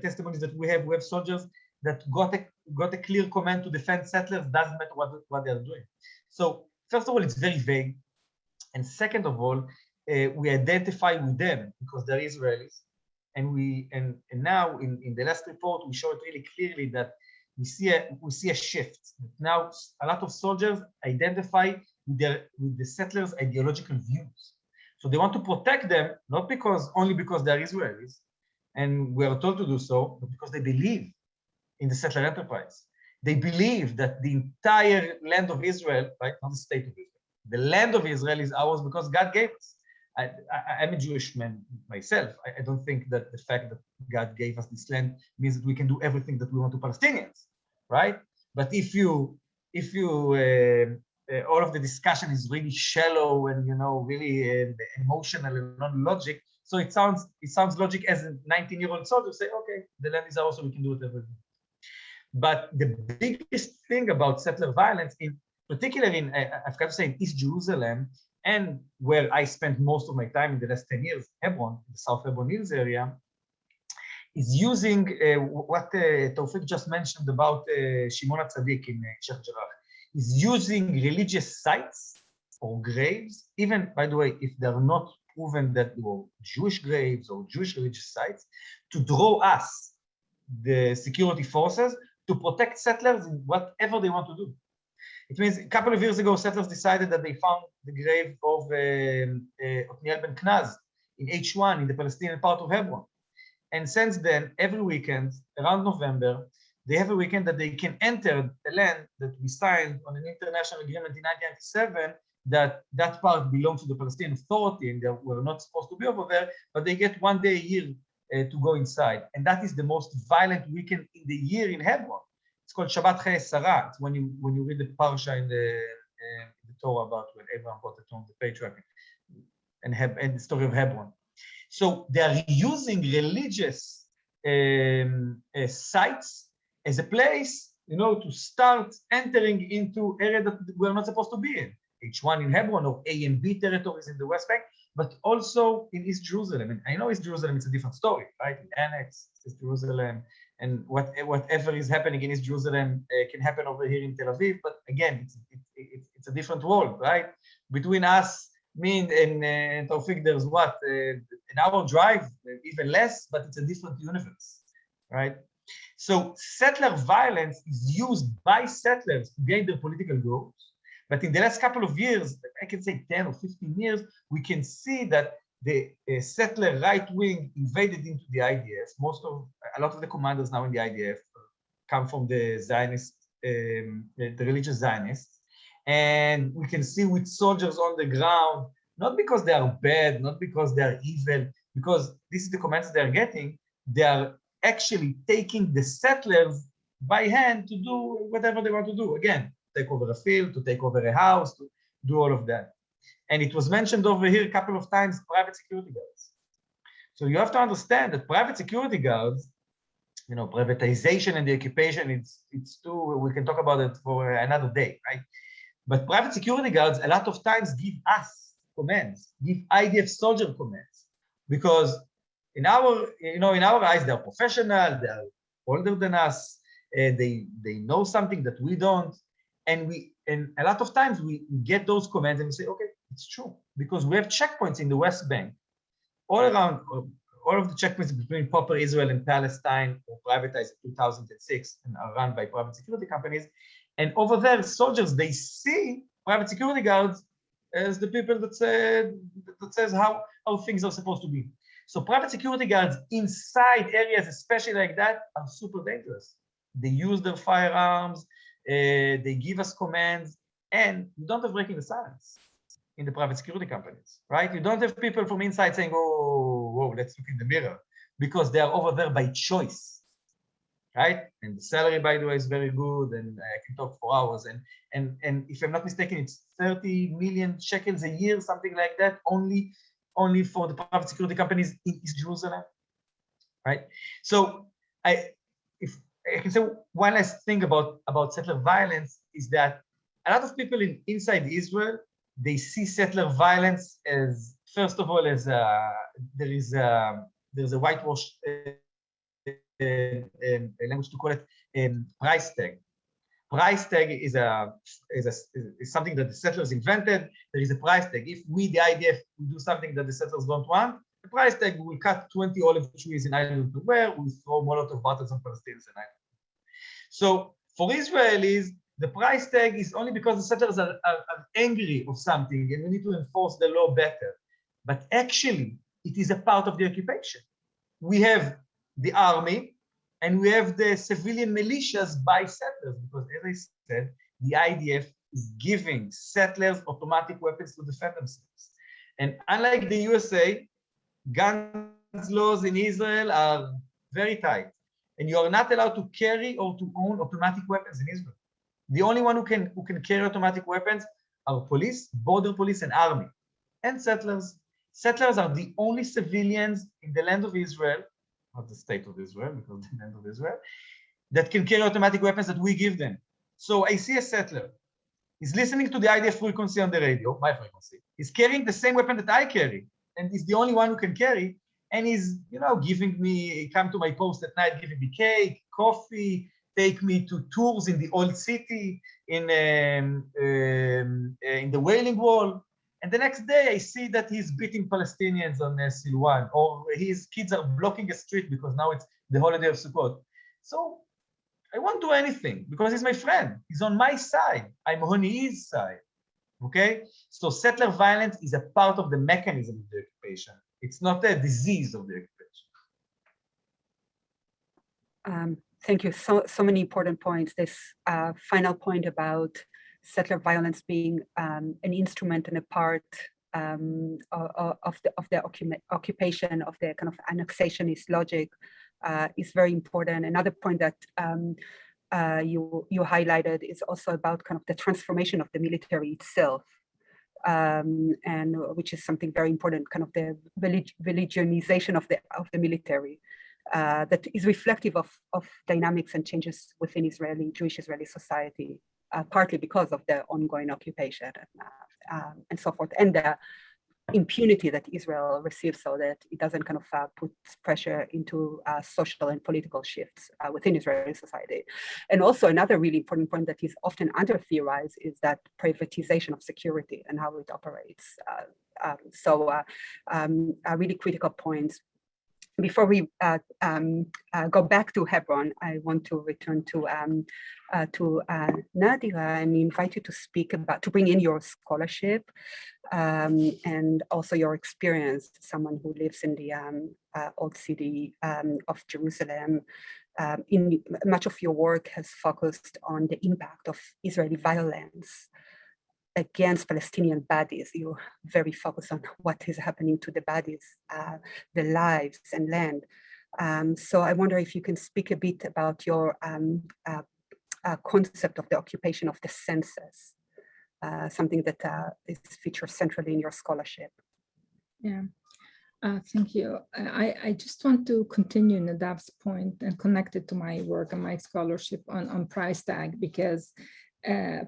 testimonies that we have soldiers that got a clear command to defend settlers, doesn't matter what they're doing. So first of all, it's very vague. And second of all, we identify with them because they're Israelis. And now in the last report, we show it really clearly that we see a shift. Now a lot of soldiers identify with the settlers' ideological views. So they want to protect them, not only because they're Israelis, and we are told to do so, but because they believe in the settler enterprise. They believe that the entire land of Israel, right, not the state of Israel, the land of Israel is ours because God gave us. I'm a Jewish man myself. I don't think that the fact that God gave us this land means that we can do everything that we want to Palestinians, right? But if you all of the discussion is really shallow and really emotional and non-logic, so it sounds logic as a 19-year-old soldier say, okay, the land is ours, so we can do whatever. But the biggest thing about settler violence, particularly I've got to say in East Jerusalem, and where I spent most of my time in the last 10 years, Hebron, the South Hebron Hills area, is using what Toufic just mentioned about Shimon HaTzadik in Sheikh Jarrah, is using religious sites or graves, even, by the way, if they're not proven that they were Jewish graves or Jewish religious sites, to draw us, the security forces, to protect settlers in whatever they want to do. It means a couple of years ago, settlers decided that they found the grave of Otniel Ben Knaz in H1 in the Palestinian part of Hebron. And since then, every weekend, around November, they have a weekend that they can enter the land that we signed on an international agreement in 1997, that part belongs to the Palestinian Authority and they were not supposed to be over there, but they get 1 day a year to go inside. And that is the most violent weekend in the year in Hebron. It's called Shabbat Chayei Sarah. It's when you read the parsha in the Torah about when Abraham brought the tomb, the patriarch, and the story of Hebron. So they are using religious sites as a place, to start entering into area that we're not supposed to be in. H1 in Hebron or A and B territories in the West Bank, but also in East Jerusalem. And I know East Jerusalem, it's a different story, right? Annex East Jerusalem, and whatever is happening in East Jerusalem can happen over here in Tel Aviv. But again, it's a different world, right? Between us, me and Toufic, there's what, an hour drive, even less, but it's a different universe, right? So settler violence is used by settlers to gain their political goals. But in the last couple of years, I can say 10 or 15 years, we can see that the settler right wing invaded into the IDF. A lot of the commanders now in the IDF come from the Zionist, the religious Zionists. And we can see with soldiers on the ground, not because they are bad, not because they are evil, because this is the commands they are getting, they are actually taking the settlers by hand to do whatever they want to do. Again, take over a field, to take over a house, to do all of that. And it was mentioned over here a couple of times, private security guards. So you have to understand that private security guards, privatization and the occupation, it's too, we can talk about it for another day, right? But private security guards a lot of times give us commands, give IDF soldier commands, because in our eyes, they're professional, they're older than us, they know something that we don't. And a lot of times we get those commands and we say, okay, it's true, because we have checkpoints in the West Bank, all around, all of the checkpoints between proper Israel and Palestine were privatized in 2006 and are run by private security companies. And over there, soldiers, they see private security guards as the people that says how things are supposed to be. So private security guards inside areas, especially like that, are super dangerous. They use their firearms, they give us commands, and you don't have breaking the silence in the private security companies, right? You don't have people from inside saying, oh, whoa, let's look in the mirror, because they are over there by choice, right? And the salary, by the way, is very good, and I can talk for hours. And if I'm not mistaken, it's 30 million shekels a year, something like that, only for the private security companies in East Jerusalem, right? So if I can say one last thing about settler violence is that a lot of people inside Israel, they see settler violence as, first of all, as there's a whitewash language to call it price tag. Price tag is something that the settlers invented. There is a price tag. If we, the IDF, do something that the settlers don't want, the price tag will cut 20 olive trees in Ireland to where we throw Molotov bottles on Palestinians in Ireland. So for Israelis, the price tag is only because the settlers are angry of something and we need to enforce the law better. But actually, it is a part of the occupation. We have the army and we have the civilian militias by settlers, because as I said, the IDF is giving settlers automatic weapons to defend themselves. And unlike the USA, gun laws in Israel are very tight. And you are not allowed to carry or to own automatic weapons in Israel. The only one who can carry automatic weapons are police, border police, and army, and settlers. Settlers are the only civilians in the land of Israel, not the state of Israel, because the land of Israel, that can carry automatic weapons that we give them. So I see a settler. He's listening to the IDF frequency on the radio, my frequency. He's carrying the same weapon that I carry, and he's the only one who can carry. And he's, giving me, come to my post at night, giving me cake, coffee, take me to tours in the old city, in the Wailing Wall. And the next day I see that he's beating Palestinians on Silwan, or his kids are blocking a street because now it's the holiday of Sukkot. So I won't do anything because he's my friend. He's on my side. I'm on his side. Okay? So settler violence is a part of the mechanism of the occupation. It's not a disease of the occupation. Thank you. So many important points. This final point about settler violence being an instrument and a part of the occupation, of the kind of annexationist logic is very important. Another point that you highlighted is also about kind of the transformation of the military itself. And which is something very important, kind of the religionization of the military that is reflective of dynamics and changes within Jewish Israeli society, partly because of the ongoing occupation and so forth, and the impunity that Israel receives, so that it doesn't kind of put pressure into social and political shifts within Israeli society. And also another really important point that is often under-theorized is that privatization of security and how it operates. Really critical points. Before we go back to Hebron, I want to return to Nadera and invite you to speak about, to bring in your scholarship and also your experience, someone who lives in the old city of Jerusalem. In much of your work has focused on the impact of Israeli violence against Palestinian bodies. You're very focused on what is happening to the bodies, the lives and land. So I wonder if you can speak a bit about your concept of the occupation of the senses, something that is featured centrally in your scholarship. Yeah, thank you. I just want to continue Nadav's point and connect it to my work and my scholarship on price tag, because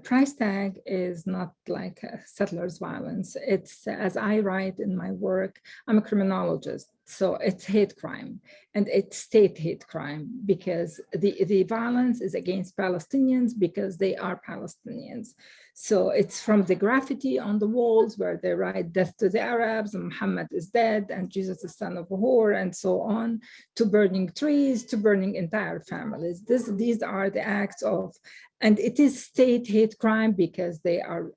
price tag is not like settlers' violence. It's, as I write in my work, I'm a criminologist, so it's hate crime, and it's state hate crime, because the violence is against Palestinians because they are Palestinians. So it's from the graffiti on the walls where they write death to the Arabs, and Muhammad is dead, and Jesus is son of a whore, and so on, to burning trees, to burning entire families. These are the acts of, and it is state hate crime because they are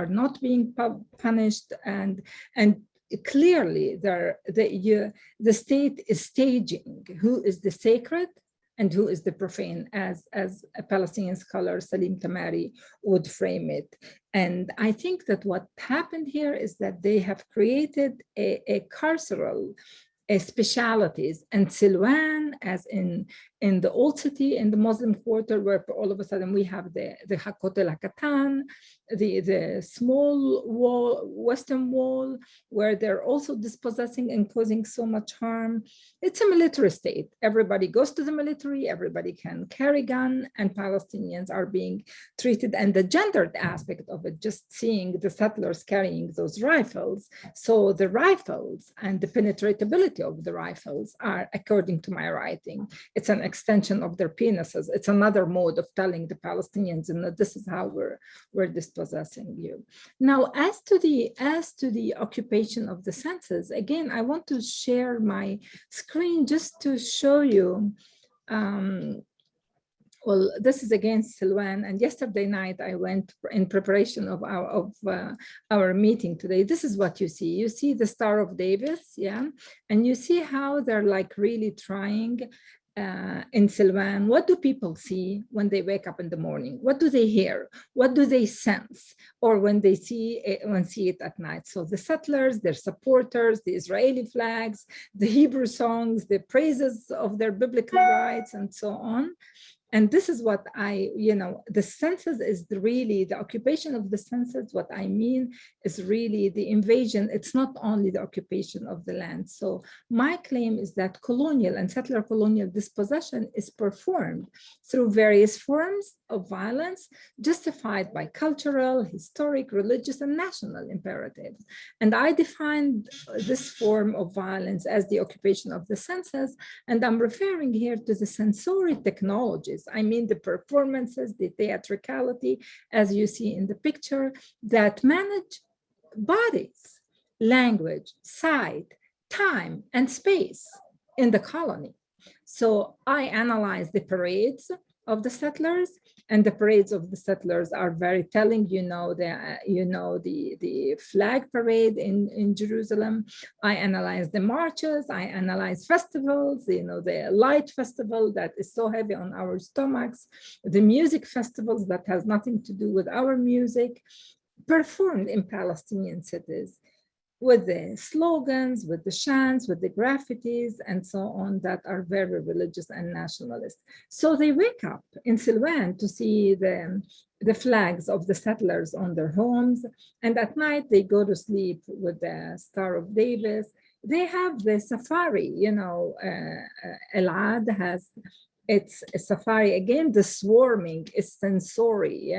not being punished, and clearly the state is staging who is the sacred and who is the profane, as a Palestinian scholar, Salim Kamari, would frame it. And I think that what happened here is that they have created a carceral specialities, and Silwan, as in the old city, in the Muslim quarter, where all of a sudden we have the Hakotel Hakatan, the small wall, western wall, where they're also dispossessing and causing so much harm. It's a military state. Everybody goes to the military, everybody can carry gun, and Palestinians are being treated, and the gendered aspect of it, just seeing the settlers carrying those rifles. So the rifles and the penetratability of the rifles are, according to my writing, it's an extension of their penises. It's another mode of telling the Palestinians, and this is how we're dispossessing you. Now, as to the occupation of the senses, again, I want to share my screen just to show you. Well, this is against Silwan, and yesterday night I went in preparation of our meeting today. This is what you see. You see the Star of Davis, yeah, and you see how they're like really trying, in Silwan, what do people see when they wake up in the morning? What do they hear? What do they sense? Or when they see it at night? So the settlers, their supporters, the Israeli flags, the Hebrew songs, the praises of their biblical rights, and so on. And this is what the census is really, the occupation of the census, what I mean is really the invasion. It's not only the occupation of the land. So my claim is that colonial and settler colonial dispossession is performed through various forms of violence justified by cultural, historic, religious, and national imperatives. And I defined this form of violence as the occupation of the census, and I'm referring here to the sensory technologies. I mean the performances, the theatricality, as you see in the picture, that manage bodies, language, sight, time, and space in the colony. So I analyze the parades of the settlers, and the parades of the settlers are very telling. The flag parade in Jerusalem. I analyze the marches. I analyze festivals. The light festival that is so heavy on our stomachs. The music festivals that has nothing to do with our music, performed in Palestinian cities, with the slogans, with the chants, with the graffitis, and so on, that are very religious and nationalist. So they wake up in Silwan to see the flags of the settlers on their homes, and at night they go to sleep with the Star of Davis. They have the safari, Elad has it's a safari. Again, the swarming is sensory,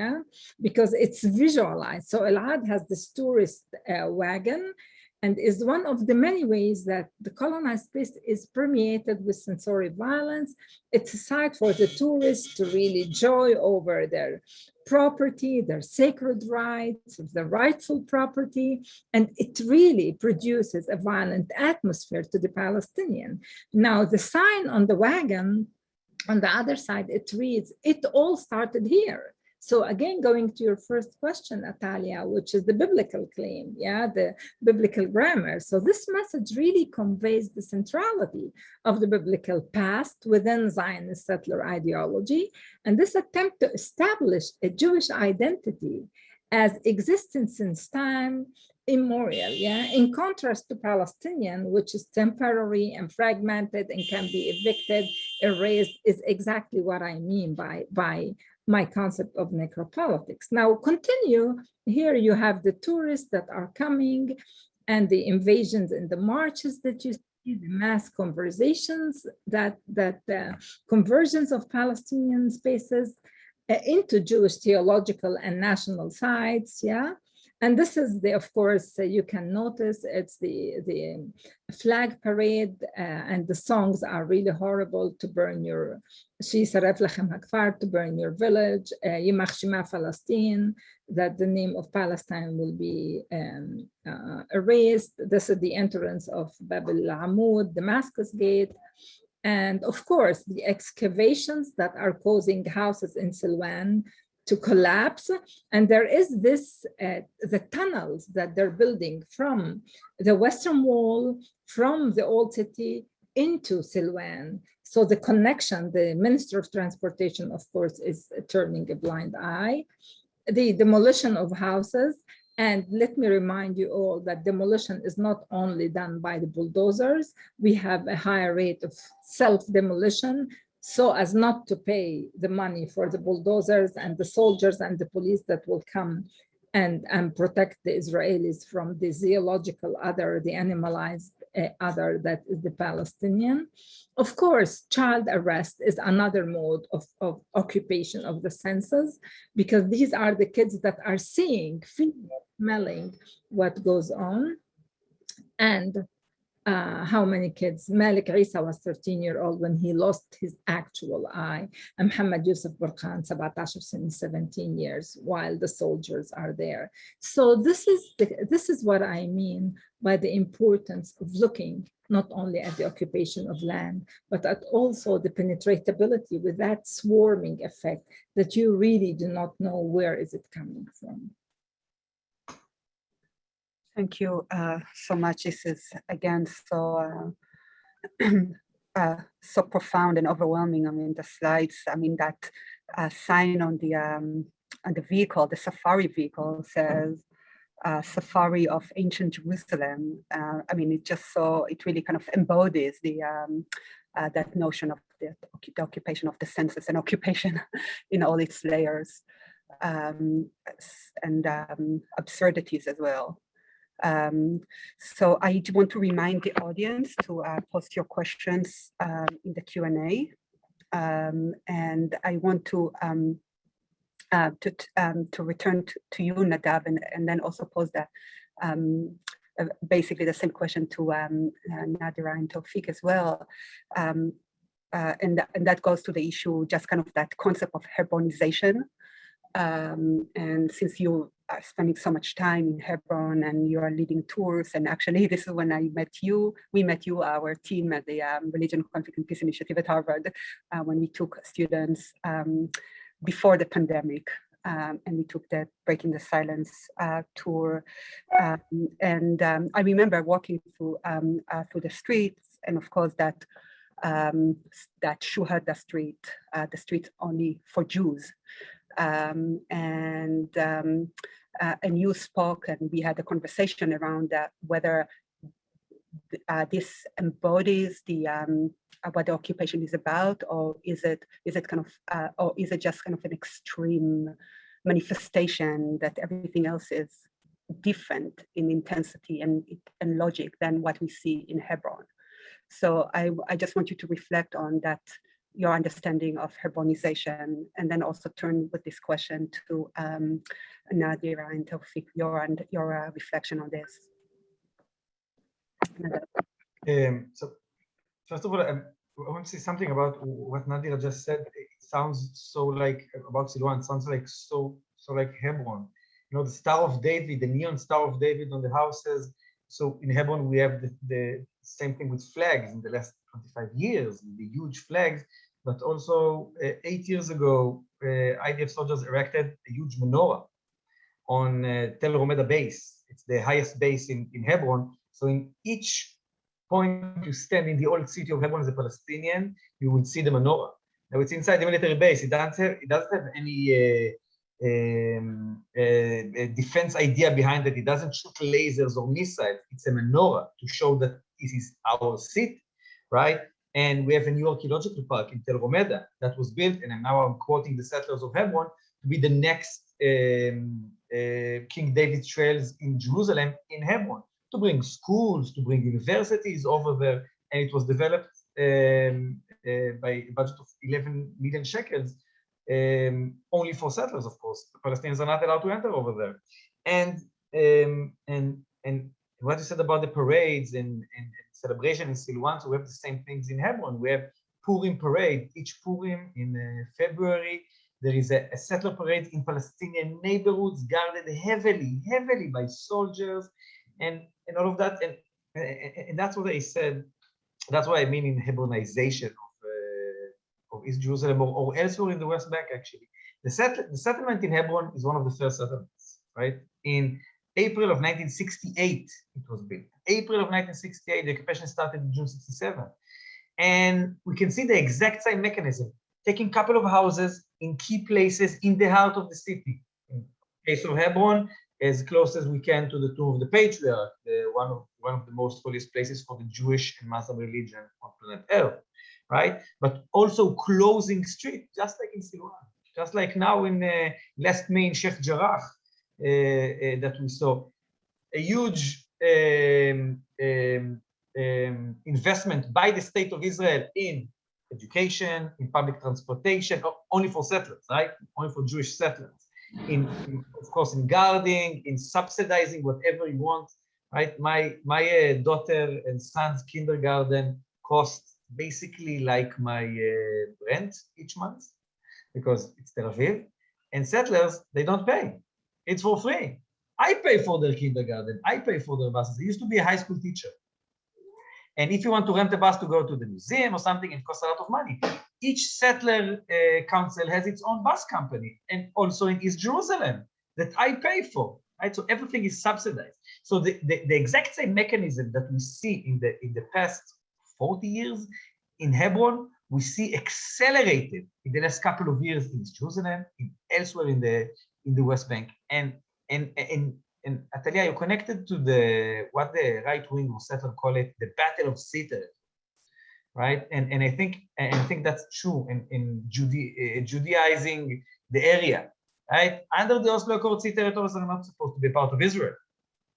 because it's visualized. So Elad has this tourist wagon, and is one of the many ways that the colonized space is permeated with sensory violence. It's a site for the tourists to really joy over their property, their sacred rights, their rightful property, and it really produces a violent atmosphere to the Palestinian. Now, the sign on the wagon, on the other side, it reads, "It all started here." So again, going to your first question, Atalia, which is the biblical claim, the biblical grammar. So this message really conveys the centrality of the biblical past within Zionist settler ideology, and this attempt to establish a Jewish identity as existing since time immemorial, in contrast to Palestinian, which is temporary and fragmented and can be evicted, erased, is exactly what I mean by my concept of necropolitics. Now continue, here you have the tourists that are coming and the invasions and the marches that you see, the mass conversations, that conversions of Palestinian spaces into Jewish theological and national sites, And this is of course, you can notice it's the flag parade, and the songs are really horrible: to burn your, to burn your village, Yimach Shema Palestine, that the name of Palestine will be erased. This is the entrance of Bab al-Amud, Damascus Gate. And of course, the excavations that are causing houses in Silwan to collapse. And there is this, the tunnels that they're building from the Western Wall, from the old city into Silwan. So the connection, the Minister of Transportation, of course, is turning a blind eye. The demolition of houses. And let me remind you all that demolition is not only done by the bulldozers. We have a higher rate of self-demolition, so as not to pay the money for the bulldozers and the soldiers and the police that will come and protect the Israelis from the zoological other, the animalized other that is the Palestinian. Of course, child arrest is another mode of occupation of the senses, because these are the kids that are seeing, feeling, smelling what goes on. And how many kids? Malik Isa was 13-year-old when he lost his actual eye, and Muhammad Yusuf Burkhan, 17 years, while the soldiers are there. So this is what I mean by the importance of looking not only at the occupation of land, but at also the penetratability with that swarming effect that you really do not know where is it coming from. Thank you so much. This is again so so profound and overwhelming. I mean, the slides, I mean, that sign on the vehicle, the safari vehicle says, Safari of Ancient Jerusalem. I mean, it really kind of embodies that notion of the occupation of the census and occupation in all its layers and absurdities as well. So I want to remind the audience to post your questions in the Q&A. And I want to return to you, Nadav, and then also pose that basically the same question to Nadera and Toufic as well. And that goes to the issue, just kind of that concept of Hebronization. And since you are spending so much time in Hebron and you are leading tours, and actually this is when we met you, our team at the Religion, Conflict and Peace Initiative at Harvard, when we took students before the pandemic, and we took the Breaking the Silence tour. And I remember walking through the streets, and of course that Shuhada the street only for Jews. And you spoke, and we had a conversation around whether this embodies what the occupation is about, or is it kind of, or is it just kind of an extreme manifestation that everything else is different in intensity and logic than what we see in Hebron? So I just want you to reflect on that, your understanding of Hebronization, and then also turn with this question to Nadera and Toufic, your reflection on this. So first of all, I want to say something about what Nadera just said. It sounds so like, about Silwan, sounds like so like Hebron. You know, the Star of David, the neon Star of David on the houses. So in Hebron, we have the same thing with flags in the last 25 years, the huge flags. But also 8 years ago, IDF soldiers erected a huge menorah on Tel Romeda base. It's the highest base in Hebron. So in each point you stand in the old city of Hebron as a Palestinian, you will see the menorah. Now it's inside the military base. It doesn't have any defense idea behind it. It doesn't shoot lasers or missiles. It's a menorah to show that this is our city, right? And we have a new archaeological park in Tel Romeda that was built, and now I'm quoting the settlers of Hebron, to be the next King David trails in Jerusalem, in Hebron, to bring schools, to bring universities over there. And it was developed by a budget of 11 million shekels, only for settlers, of course. The Palestinians are not allowed to enter over there. And what you said about the parades and celebration in Silwan, so we have the same things in Hebron. We have Purim parade. Each Purim in February, there is a settler parade in Palestinian neighborhoods, guarded heavily by soldiers, and all of that. And that's what I said. That's what I mean in Hebronization of East Jerusalem or elsewhere in the West Bank, actually. The settlement in Hebron is one of the first settlements, right? In April of 1968, it was built. April of 1968, the occupation started in June 67. And we can see the exact same mechanism, taking a couple of houses in key places in the heart of the city. In the case of Hebron, as close as we can to the tomb of the patriarch, one of the most holiest places for the Jewish and Muslim religion on planet Earth, right? But also closing street, just like in Silwan, just like now in Lest Main Sheikh Jarrah, that we saw a huge investment by the state of Israel in education, in public transportation, only for settlers, right? Only for Jewish settlers. Of course, in guarding, in subsidizing whatever you want, right? My daughter and son's kindergarten cost basically like my rent each month, because it's Tel Aviv, and settlers, they don't pay. It's for free. I pay for their kindergarten. I pay for their buses. I used to be a high school teacher. And if you want to rent a bus to go to the museum or something, it costs a lot of money. Each settler council has its own bus company, and also in East Jerusalem that I pay for, right? So everything is subsidized. So the exact same mechanism that we see in the past 40 years in Hebron, we see accelerated in the last couple of years in Jerusalem, elsewhere in the West Bank. And Atalia, you connected to what the right wing or settler call it, the battle of Sitter, right? And I think that's true in Judaizing the area, right? Under the Oslo Accord, sea territories are not supposed to be part of Israel.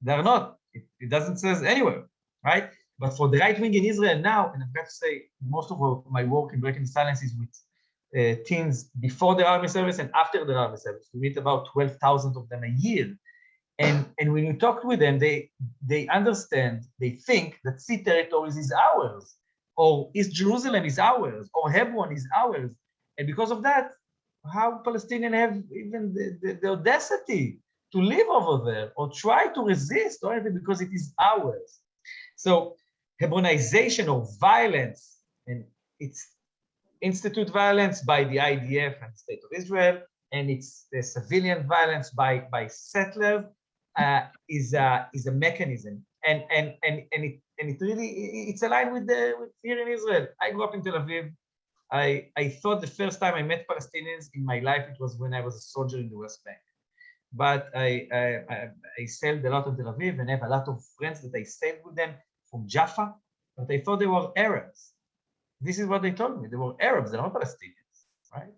They're not. It doesn't say anywhere, right? But for the right wing in Israel now, and I've got to say, most of my work in Breaking the Silence is with teens before the army service and after the army service. We meet about 12,000 of them a year. And when you talk with them, they understand, they think that sea territories is ours, or East Jerusalem is ours, or Hebron is ours. And because of that, how Palestinians have even the audacity to live over there or try to resist or anything because it is ours. So Hebronization or violence, and it's institute violence by the IDF and the State of Israel, and it's the civilian violence by settlers, is a mechanism, and it really it's aligned with here in Israel. I grew up in Tel Aviv. I thought the first time I met Palestinians in my life it was when I was a soldier in the West Bank. But I sailed a lot in Tel Aviv and have a lot of friends that I sailed with them from Jaffa, but I thought they were Arabs. This is what they told me. They were Arabs, they're not Palestinians, right?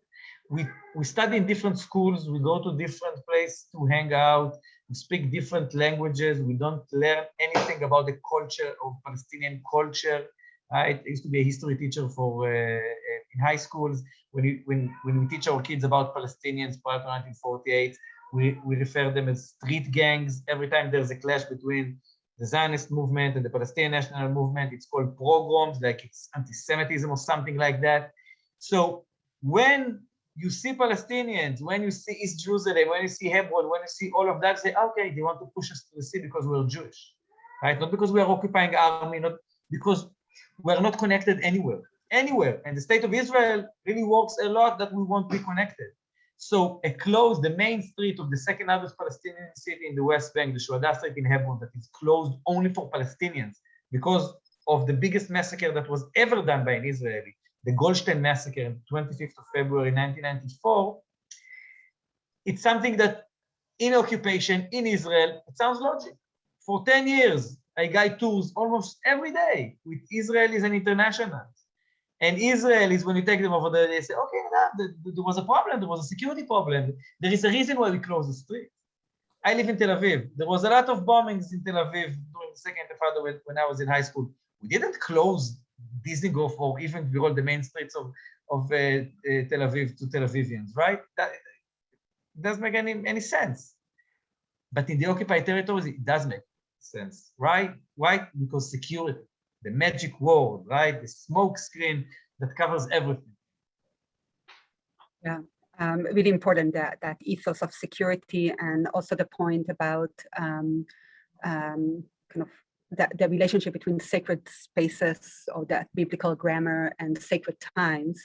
We study in different schools, we go to different places to hang out, we speak different languages, we don't learn anything about the culture of Palestinian culture. I used to be a history teacher for in high schools. When we teach our kids about Palestinians prior to 1948, we refer them as street gangs. Every time there's a clash between the Zionist movement and the Palestinian national movement, it's called pogroms, like it's anti-Semitism or something like that. So when you see Palestinians, when you see East Jerusalem, when you see Hebron, when you see all of that, say, okay, they want to push us to the sea because we're Jewish, right? Not because we are occupying army, not because we're not connected anywhere. And the State of Israel really works a lot that we won't be connected. So the main street of the second largest Palestinian city in the West Bank, the Shuhada Street in Hebron, that is closed only for Palestinians because of the biggest massacre that was ever done by an Israeli, the Goldstein massacre on 25th of February 1994, it's something that in occupation in Israel, it sounds logical. For 10 years, I guide tours almost every day with Israelis and internationals. And Israelis, when you take them over there, they say, okay, there was a problem, there was a security problem. There is a reason why we closed the street. I live in Tel Aviv. There was a lot of bombings in Tel Aviv during the Second Intifada when I was in high school. We didn't close Dizengoff or even all the main streets of Tel Aviv to Tel Avivians, right? That doesn't make any sense. But in the occupied territories, it does make sense, right? Why? Because security, the magic word, right? The smoke screen that covers everything. Yeah, really important that ethos of security, and also the point about kind of the relationship between sacred spaces or that biblical grammar and sacred times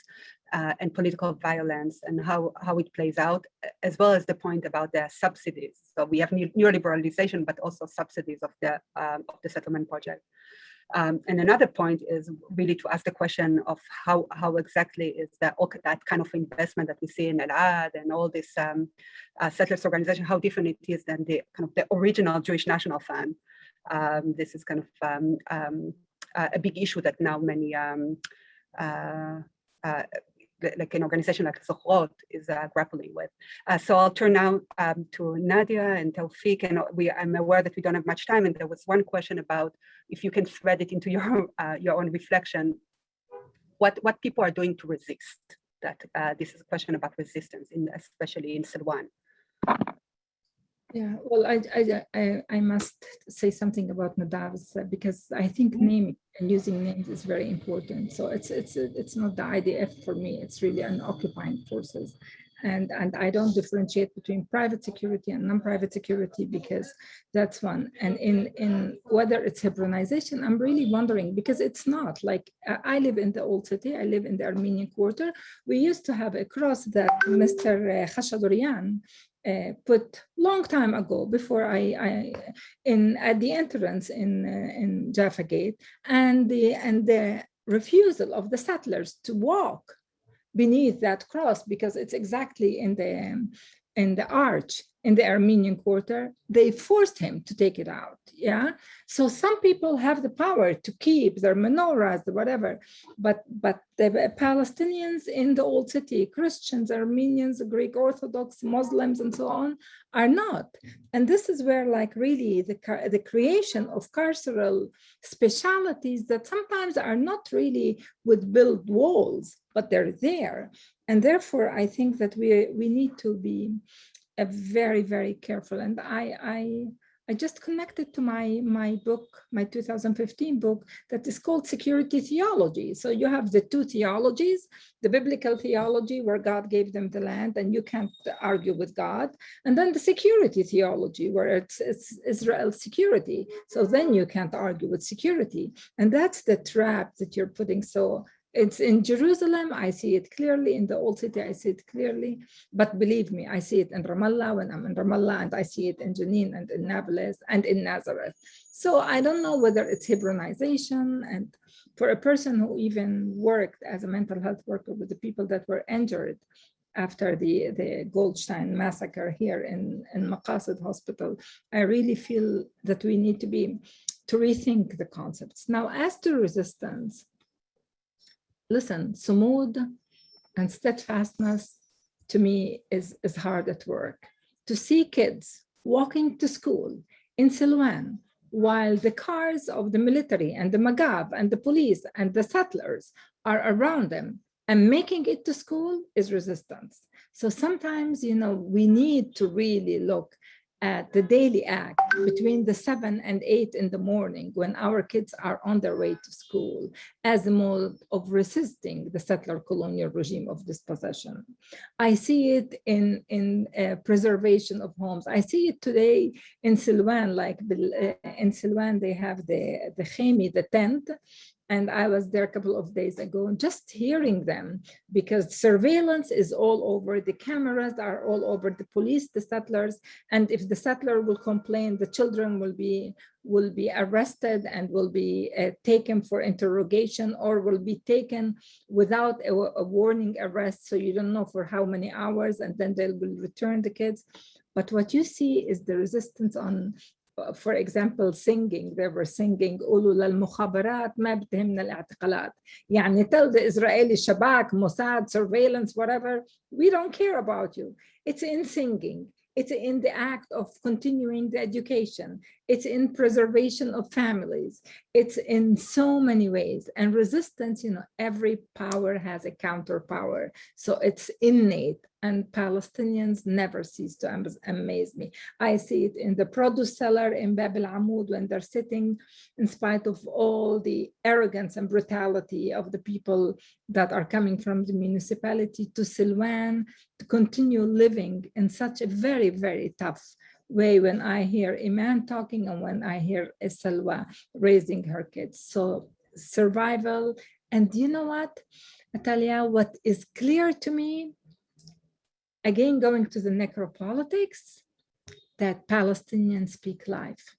and political violence and how it plays out, as well as the point about the subsidies. So we have neoliberalization, but also subsidies of the settlement project. And another point is really to ask the question of how exactly is that kind of investment that we see in Elad and all this settlers organization, how different it is than the kind of the original Jewish National Fund. This is kind of a big issue that now many like an organization like Zochrot is grappling with. So I'll turn now to Nadia and Toufic, and I'm aware that we don't have much time, and there was one question about if you can thread it into your own reflection, what people are doing to resist. That this is a question about resistance, especially in Silwan. Yeah, well, I must say something about Nadav's because I think naming and using names is very important. So it's not the IDF for me. It's really an occupying forces, and I don't differentiate between private security and non-private security because that's one. And in whether it's Hebronization, I'm really wondering because it's not like I live in the old city. I live in the Armenian quarter. We used to have a cross that Mr. Khashadurian put long time ago before at the entrance in Jaffa Gate, and the refusal of the settlers to walk beneath that cross, because it's exactly in the arch in the Armenian Quarter. They forced him to take it out. Yeah. So some people have the power to keep their menorahs, whatever, but the Palestinians in the old city, Christians, Armenians, Greek Orthodox, Muslims, and so on, are not. And this is where, like, really the creation of carceral specialities that sometimes are not really with built walls, but they're there. And therefore, I think that we need to be very, very careful. And I just connected to my book, my 2015 book, that is called Security Theology. So you have the two theologies, the biblical theology where God gave them the land and you can't argue with God, and then the security theology where it's Israel's security. So then you can't argue with security. And that's the trap that you're putting. So it's in Jerusalem, I see it clearly. In the old city, I see it clearly. But believe me, I see it in Ramallah when I'm in Ramallah, and I see it in Jenin and in Nablus and in Nazareth. So I don't know whether it's Hebronization. And for a person who even worked as a mental health worker with the people that were injured after the Goldstein massacre here in Maqasid Hospital, I really feel that we need to rethink the concepts. Now, as to resistance, listen, sumud and steadfastness to me is hard at work. To see kids walking to school in Silwan while the cars of the military and the Magav and the police and the settlers are around them and making it to school is resistance. So sometimes, we need to really look at the daily act between the 7 and 8 in the morning when our kids are on their way to school as a mode of resisting the settler colonial regime of dispossession. I see it in preservation of homes. I see it today in Silwan, like in Silwan, they have the khemi, the tent, and I was there a couple of days ago, and just hearing them, because surveillance is all over, the cameras are all over, the police, the settlers, and if the settler will complain, the children will be arrested and will be taken for interrogation, or will be taken without a warning arrest, so you don't know for how many hours, and then they will return the kids. But what you see is the resistance on, for example, singing. They were singing قولوا للمخابرات ما بتهمنا الاعتقالات. يعني tell the Israeli Shabak, Mossad, surveillance, whatever, we don't care about you. It's in singing. It's in the act of continuing the education. It's in preservation of families. It's in so many ways. And resistance, every power has a counter power. So it's innate. And Palestinians never cease to amaze me. I see it in the produce seller in Bab al-Amud when they're sitting, in spite of all the arrogance and brutality of the people that are coming from the municipality to Silwan, to continue living in such a very, very tough way when I hear Iman talking and when I hear Salwa raising her kids. So survival. And you know what, Natalia, what is clear to me, again, going to the necropolitics, that Palestinians speak life.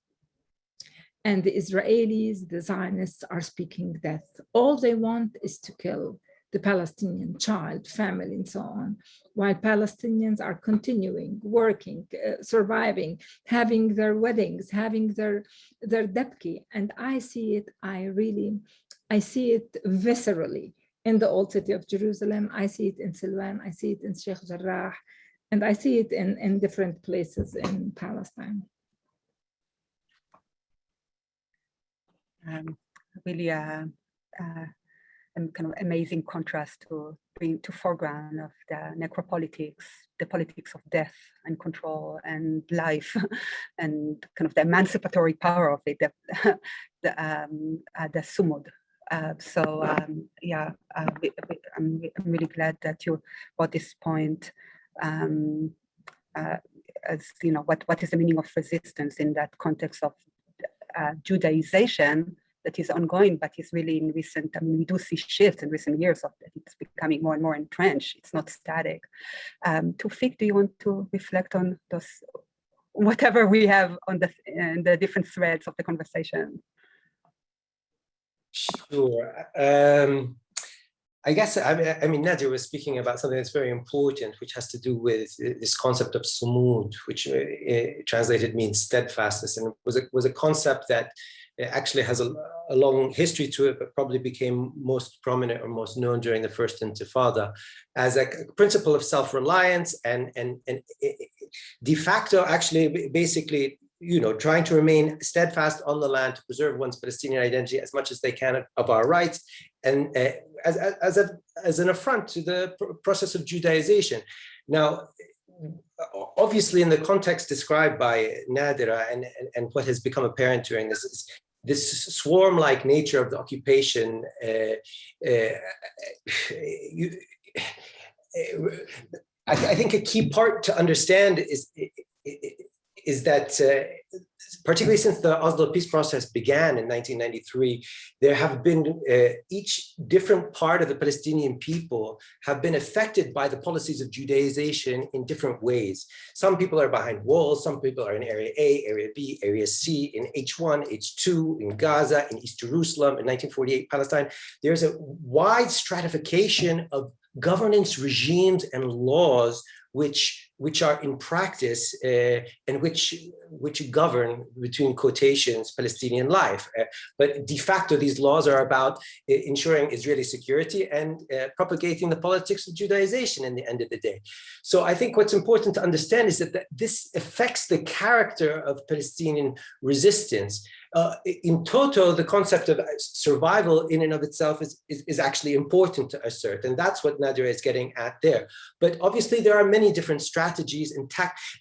And the Israelis, the Zionists, are speaking death. All they want is to kill the Palestinian child, family, and so on, while Palestinians are continuing, working, surviving, having their weddings, having their debki. And I see it, I see it viscerally. In the old city of Jerusalem, I see it in Silwan, I see it in Sheikh Jarrah, and I see it in different places in Palestine. Really a kind of amazing contrast to bring to foreground of the necropolitics, the politics of death and control and life, and kind of the emancipatory power of it, the sumud. I'm really glad that you brought this point, as what is the meaning of resistance in that context of Judaization that is ongoing, but is really in recent. We do see shifts in recent years of that. It's becoming more and more entrenched. It's not static. Toufic, do you want to reflect on those, whatever we have on the different threads of the conversation? Sure. I guess, I mean, Nadia was speaking about something that's very important, which has to do with this concept of sumud, which translated means steadfastness, and was a concept that actually has a long history to it, but probably became most prominent or most known during the First Intifada as a principle of self-reliance and de facto, actually, basically, trying to remain steadfast on the land to preserve one's Palestinian identity as much as they can of our rights, and as an affront to the process of Judaization. Now, obviously, in the context described by Nadera and what has become apparent during this swarm-like nature of the occupation, I think a key part to understand is that, particularly since the Oslo peace process began in 1993, there have been, each different part of the Palestinian people have been affected by the policies of Judaization in different ways. Some people are behind walls, some people are in Area A, Area B, Area C, in H1, H2, in Gaza, in East Jerusalem, in 1948 Palestine. There's a wide stratification of governance regimes and laws which are in practice and which govern, between quotations, Palestinian life. But de facto, these laws are about ensuring Israeli security and propagating the politics of Judaization in the end of the day. So I think what's important to understand is that this affects the character of Palestinian resistance. In toto, the concept of survival in and of itself is actually important to assert, and that's what Nadera is getting at there. But obviously, there are many different strategies and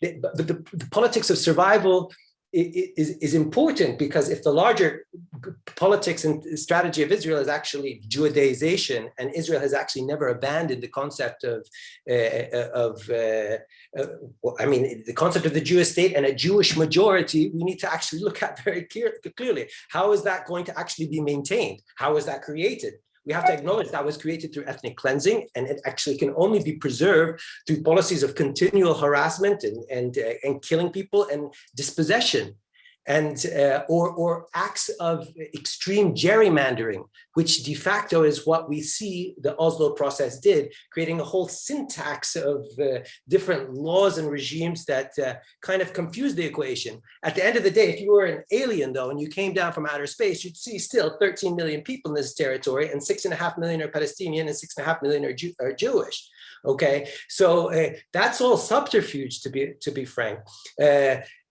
but the politics of survival is important, because if the larger politics and strategy of Israel is actually Judaization, and Israel has actually never abandoned the concept of the concept of the Jewish state and a Jewish majority, we need to actually look at very clearly, how is that going to actually be maintained? How is that created? We have to acknowledge that was created through ethnic cleansing, and it actually can only be preserved through policies of continual harassment and killing people and dispossession, and or acts of extreme gerrymandering, which de facto is what we see the Oslo process did, creating a whole syntax of different laws and regimes that kind of confuse the equation. At the end of the day, if you were an alien, though, and you came down from outer space, you'd see still 13 million people in this territory, and 6.5 million are Palestinian and 6.5 million are Jewish. Okay, so that's all subterfuge, to be frank.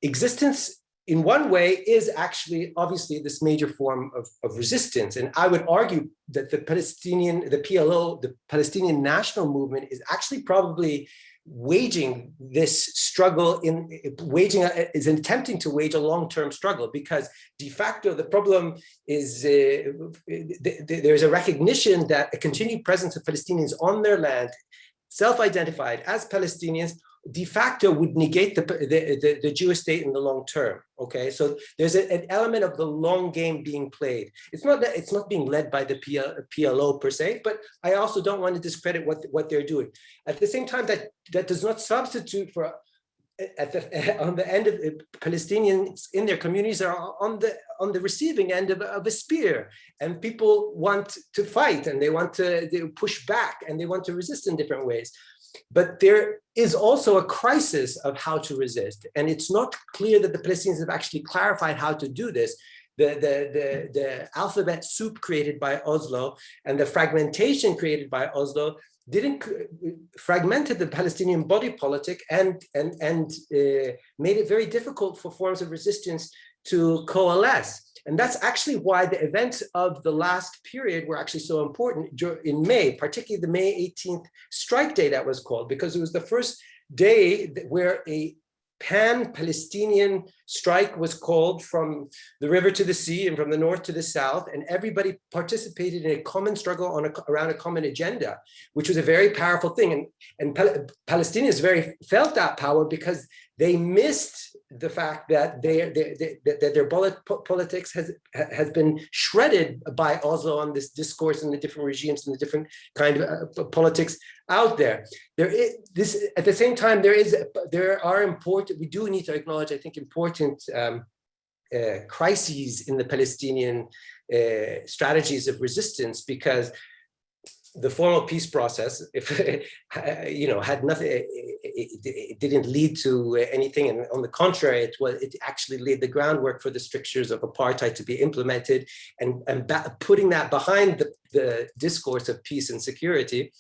Existence, in one way, is actually obviously this major form of resistance. And I would argue that the PLO, the Palestinian National Movement, is actually probably waging this struggle, is attempting to wage a long-term struggle, because de facto the problem is there's a recognition that a continued presence of Palestinians on their land, self-identified as Palestinians, de facto would negate the Jewish state in the long term. Okay, so there's an element of the long game being played. It's not being led by the PLO per se, but I also don't want to discredit what they're doing. At the same time, that does not substitute for on the end of Palestinians in their communities are on the receiving end of a spear, and people want to fight, and they want to push back, and they want to resist in different ways. But there is also a crisis of how to resist, and it's not clear that the Palestinians have actually clarified how to do this. The alphabet soup created by Oslo and the fragmentation created by Oslo fragmented the Palestinian body politic and made it very difficult for forms of resistance to coalesce. And that's actually why the events of the last period were actually so important in May, particularly the May 18th strike day that was called, because it was the first day where a pan-Palestinian strike was called from the river to the sea and from the north to the south, and everybody participated in a common struggle around a common agenda, which was a very powerful thing. And Palestinians felt that power because they missed the fact that their politics has been shredded by Oslo on this discourse and the different regimes and the different kind of politics out there. At the same time, we do need to acknowledge, I think, important crises in the Palestinian strategies of resistance, because the formal peace process, if had nothing, it didn't lead to anything, and on the contrary, it actually laid the groundwork for the strictures of apartheid to be implemented, and putting that behind the discourse of peace and security.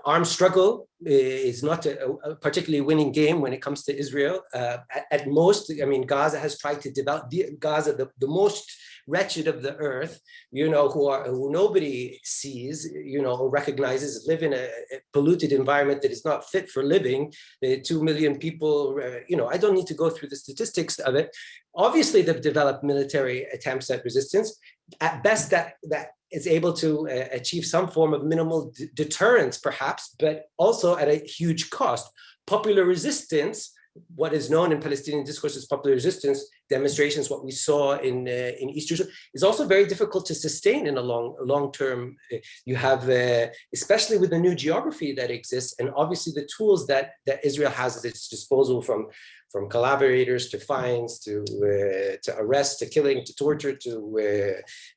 Armed struggle is not a particularly winning game when it comes to Israel. At most, I mean, Gaza has tried to develop Gaza, the most wretched of the earth, who nobody sees, or recognizes, live in a polluted environment that is not fit for living. 2 million people, I don't need to go through the statistics of it. Obviously, they've developed military attempts at resistance. At best, that is able to achieve some form of minimal deterrence, perhaps, but also at a huge cost. Popular resistance, what is known in Palestinian discourse as popular resistance demonstrations, what we saw in East Jerusalem, is also very difficult to sustain in a long term. You have, especially with the new geography that exists, and obviously the tools that Israel has at its disposal, from collaborators to fines to arrest to killing to torture to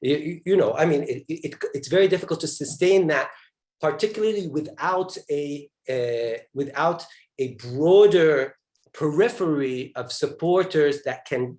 it's very difficult to sustain that, particularly without a broader periphery of supporters that can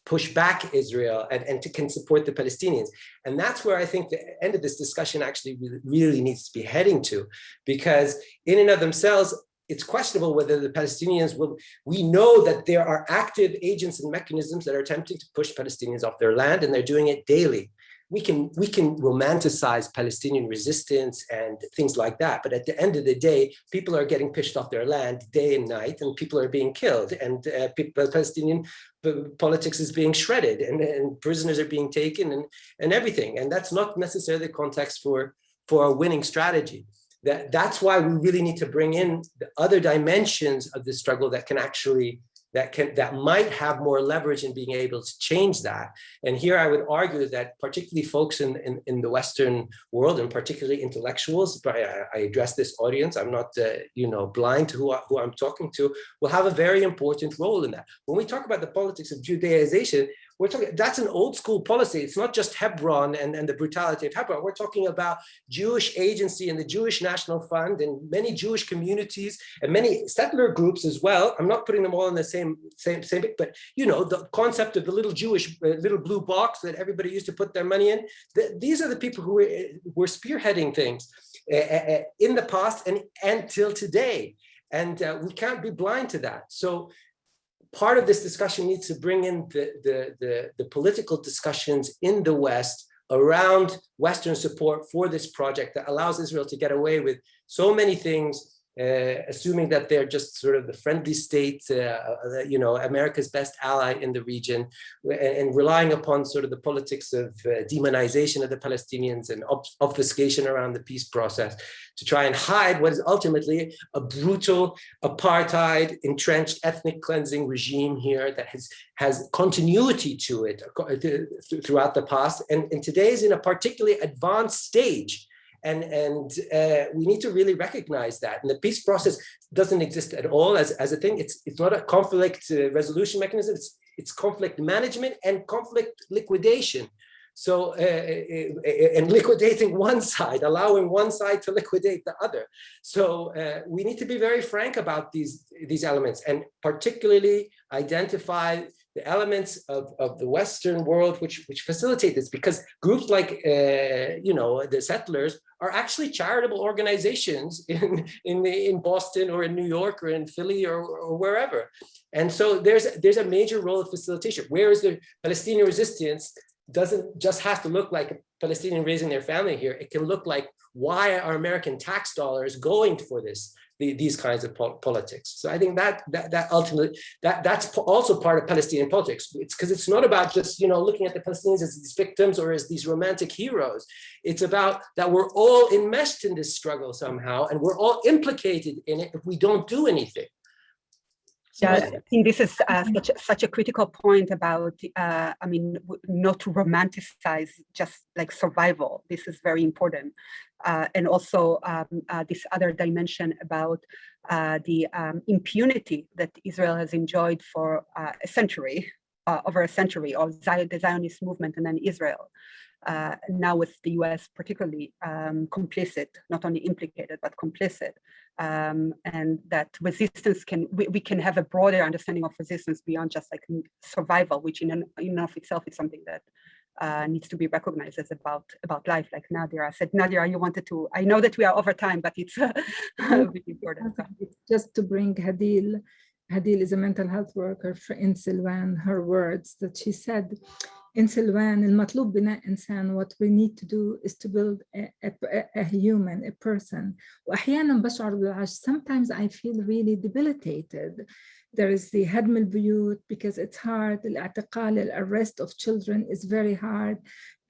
push back Israel and can support the Palestinians. And that's where I think the end of this discussion actually really needs to be heading to, because in and of themselves, it's questionable whether the Palestinians will. We know that there are active agents and mechanisms that are attempting to push Palestinians off their land, and they're doing it daily. We can romanticize Palestinian resistance and things like that, but at the end of the day, people are getting pushed off their land day and night, and people are being killed, and Palestinian politics is being shredded, and prisoners are being taken, and everything. And that's not necessarily the context for a winning strategy. That's why we really need to bring in the other dimensions of the struggle that might have more leverage in being able to change that. And here I would argue that particularly folks in the Western world, and particularly intellectuals, but I address this audience, I'm not blind to who I'm talking to, will have a very important role in that. When we talk about the politics of Judaization, that's an old school policy. It's not just Hebron and the brutality of Hebron. We're talking about Jewish agency and the Jewish National Fund and many Jewish communities and many settler groups as well. I'm not putting them all in the same, but the concept of the little Jewish little blue box that everybody used to put their money in. These are the people who were spearheading things in the past and until today. And we can't be blind to that. So part of this discussion needs to bring in the political discussions in the West around Western support for this project that allows Israel to get away with so many things, assuming that they're just sort of the friendly state, America's best ally in the region, and relying upon sort of the politics of demonization of the Palestinians and obfuscation around the peace process to try and hide what is ultimately a brutal apartheid, entrenched ethnic cleansing regime here that has continuity to it throughout the past, and today is in a particularly advanced stage. And we need to really recognize that. And the peace process doesn't exist at all as a thing. It's not a conflict resolution mechanism. It's conflict management and conflict liquidation. So, and liquidating one side, allowing one side to liquidate the other. So we need to be very frank about these elements, and particularly identify the elements of the Western world which facilitate this, because groups like the settlers are actually charitable organizations in Boston or in New York or in Philly or wherever. And so there's a major role of facilitation, whereas the Palestinian resistance doesn't just have to look like a Palestinian raising their family here. It can look like, why are American tax dollars going for these kinds of politics? So I think that ultimately that's also part of Palestinian politics. It's because it's not about just looking at the Palestinians as these victims or as these romantic heroes. It's about that we're all enmeshed in this struggle somehow, and we're all implicated in it if we don't do anything. Yeah, I think this is such a critical point about, not to romanticize just like survival. This is very important. and also this other dimension about the impunity that Israel has enjoyed for a century, over a century, of the Zionist movement and then Israel. Now with the US particularly complicit, not only implicated, but complicit. And that resistance we can have a broader understanding of resistance beyond just like survival, which in and of itself is something that needs to be recognized as about life. Like Nadera said, Nadera, you wanted to, I know that we are over time, but it's really important. Just to bring Hadil is a mental health worker in Silwan, her words that she said, in Silwan, المطلوب بناء إنسان, what we need to do is to build a human, a person. وأحيانا بشعر بالعجز. Sometimes I feel really debilitated. There is the هدم البيوت because it's hard. الاعتقال, the arrest of children is very hard.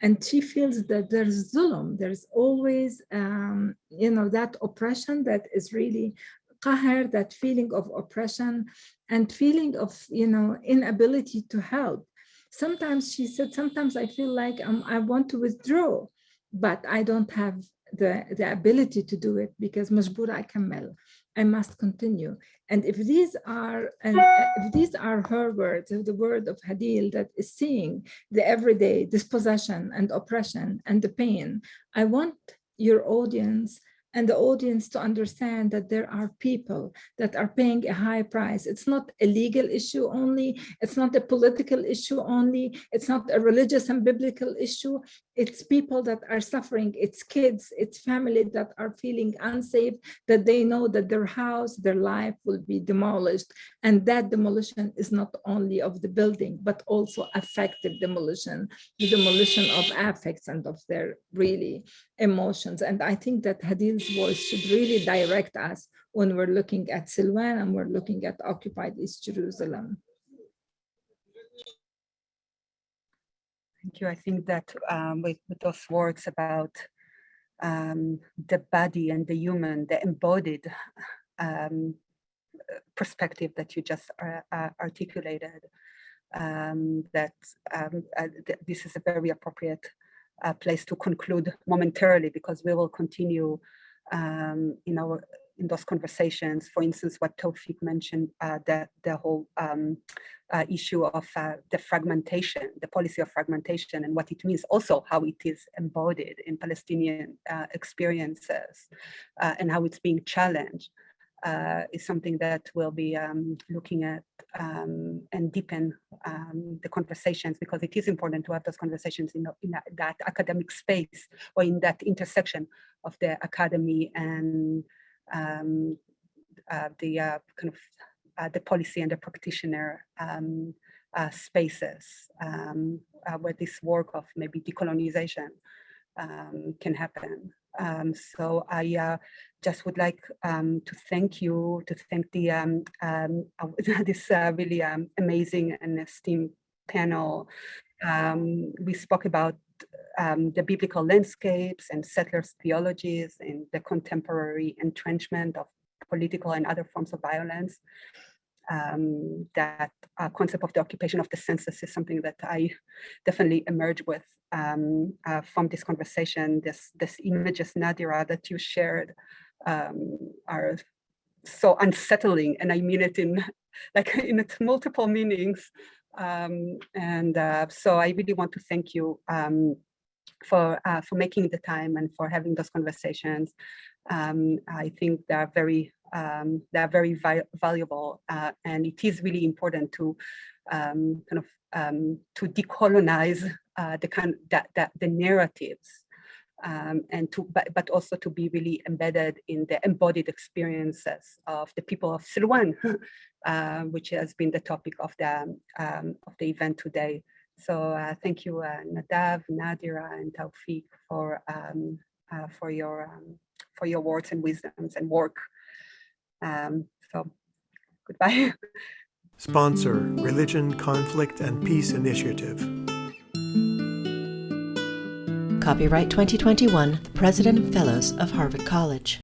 And she feels that there's zulm. There's always, that oppression that is really قهر, that feeling of oppression and feeling of, inability to help. Sometimes she said, sometimes I feel like I want to withdraw, but I don't have the ability to do it because مجبورة أكمل. I must continue. And if these are her words, the word of Hadil that is seeing the everyday dispossession and oppression and the pain, I want your audience and the audience to understand that there are people that are paying a high price. It's not a legal issue only. It's not a political issue only. It's not a religious and biblical issue. It's people that are suffering. It's kids, it's families that are feeling unsafe, that they know that their house, their life will be demolished. And that demolition is not only of the building, but also affective demolition, the demolition of affects and of their really emotions. And I think that Hadil's voice should really direct us when we're looking at Silwan and we're looking at occupied East Jerusalem. Thank you. I think that with those words about the body and the human, the embodied perspective that you just articulated, this is a very appropriate place to conclude momentarily, because we will continue in those conversations. For instance, what Toufic mentioned, the whole issue of the fragmentation, the policy of fragmentation, and what it means, also how it is embodied in Palestinian experiences, and how it's being challenged, is something that we'll be looking at and deepen the conversations, because it is important to have those conversations in that academic space, or in that intersection of the academy and the policy and the practitioner spaces, where this work of maybe decolonization can happen. So I just would like to thank you, to thank the this really amazing and esteemed panel. We spoke about the biblical landscapes and settlers' theologies and the contemporary entrenchment of political and other forms of violence. That concept of the occupation of the census is something that I definitely emerged with from this conversation. This images, Nadera, that you shared are so unsettling, and I mean it in its multiple meanings. So I really want to thank you for making the time and for having those conversations. I think they are very valuable, and it is really important to to decolonize the narratives, but also to be really embedded in the embodied experiences of the people of Silwan, which has been the topic of the event today. So thank you, Nadav, Nadera, and Toufic for your words and wisdoms and work. So goodbye. Sponsor, Religion, Conflict, and Peace Initiative. Copyright 2021, the President and Fellows of Harvard College.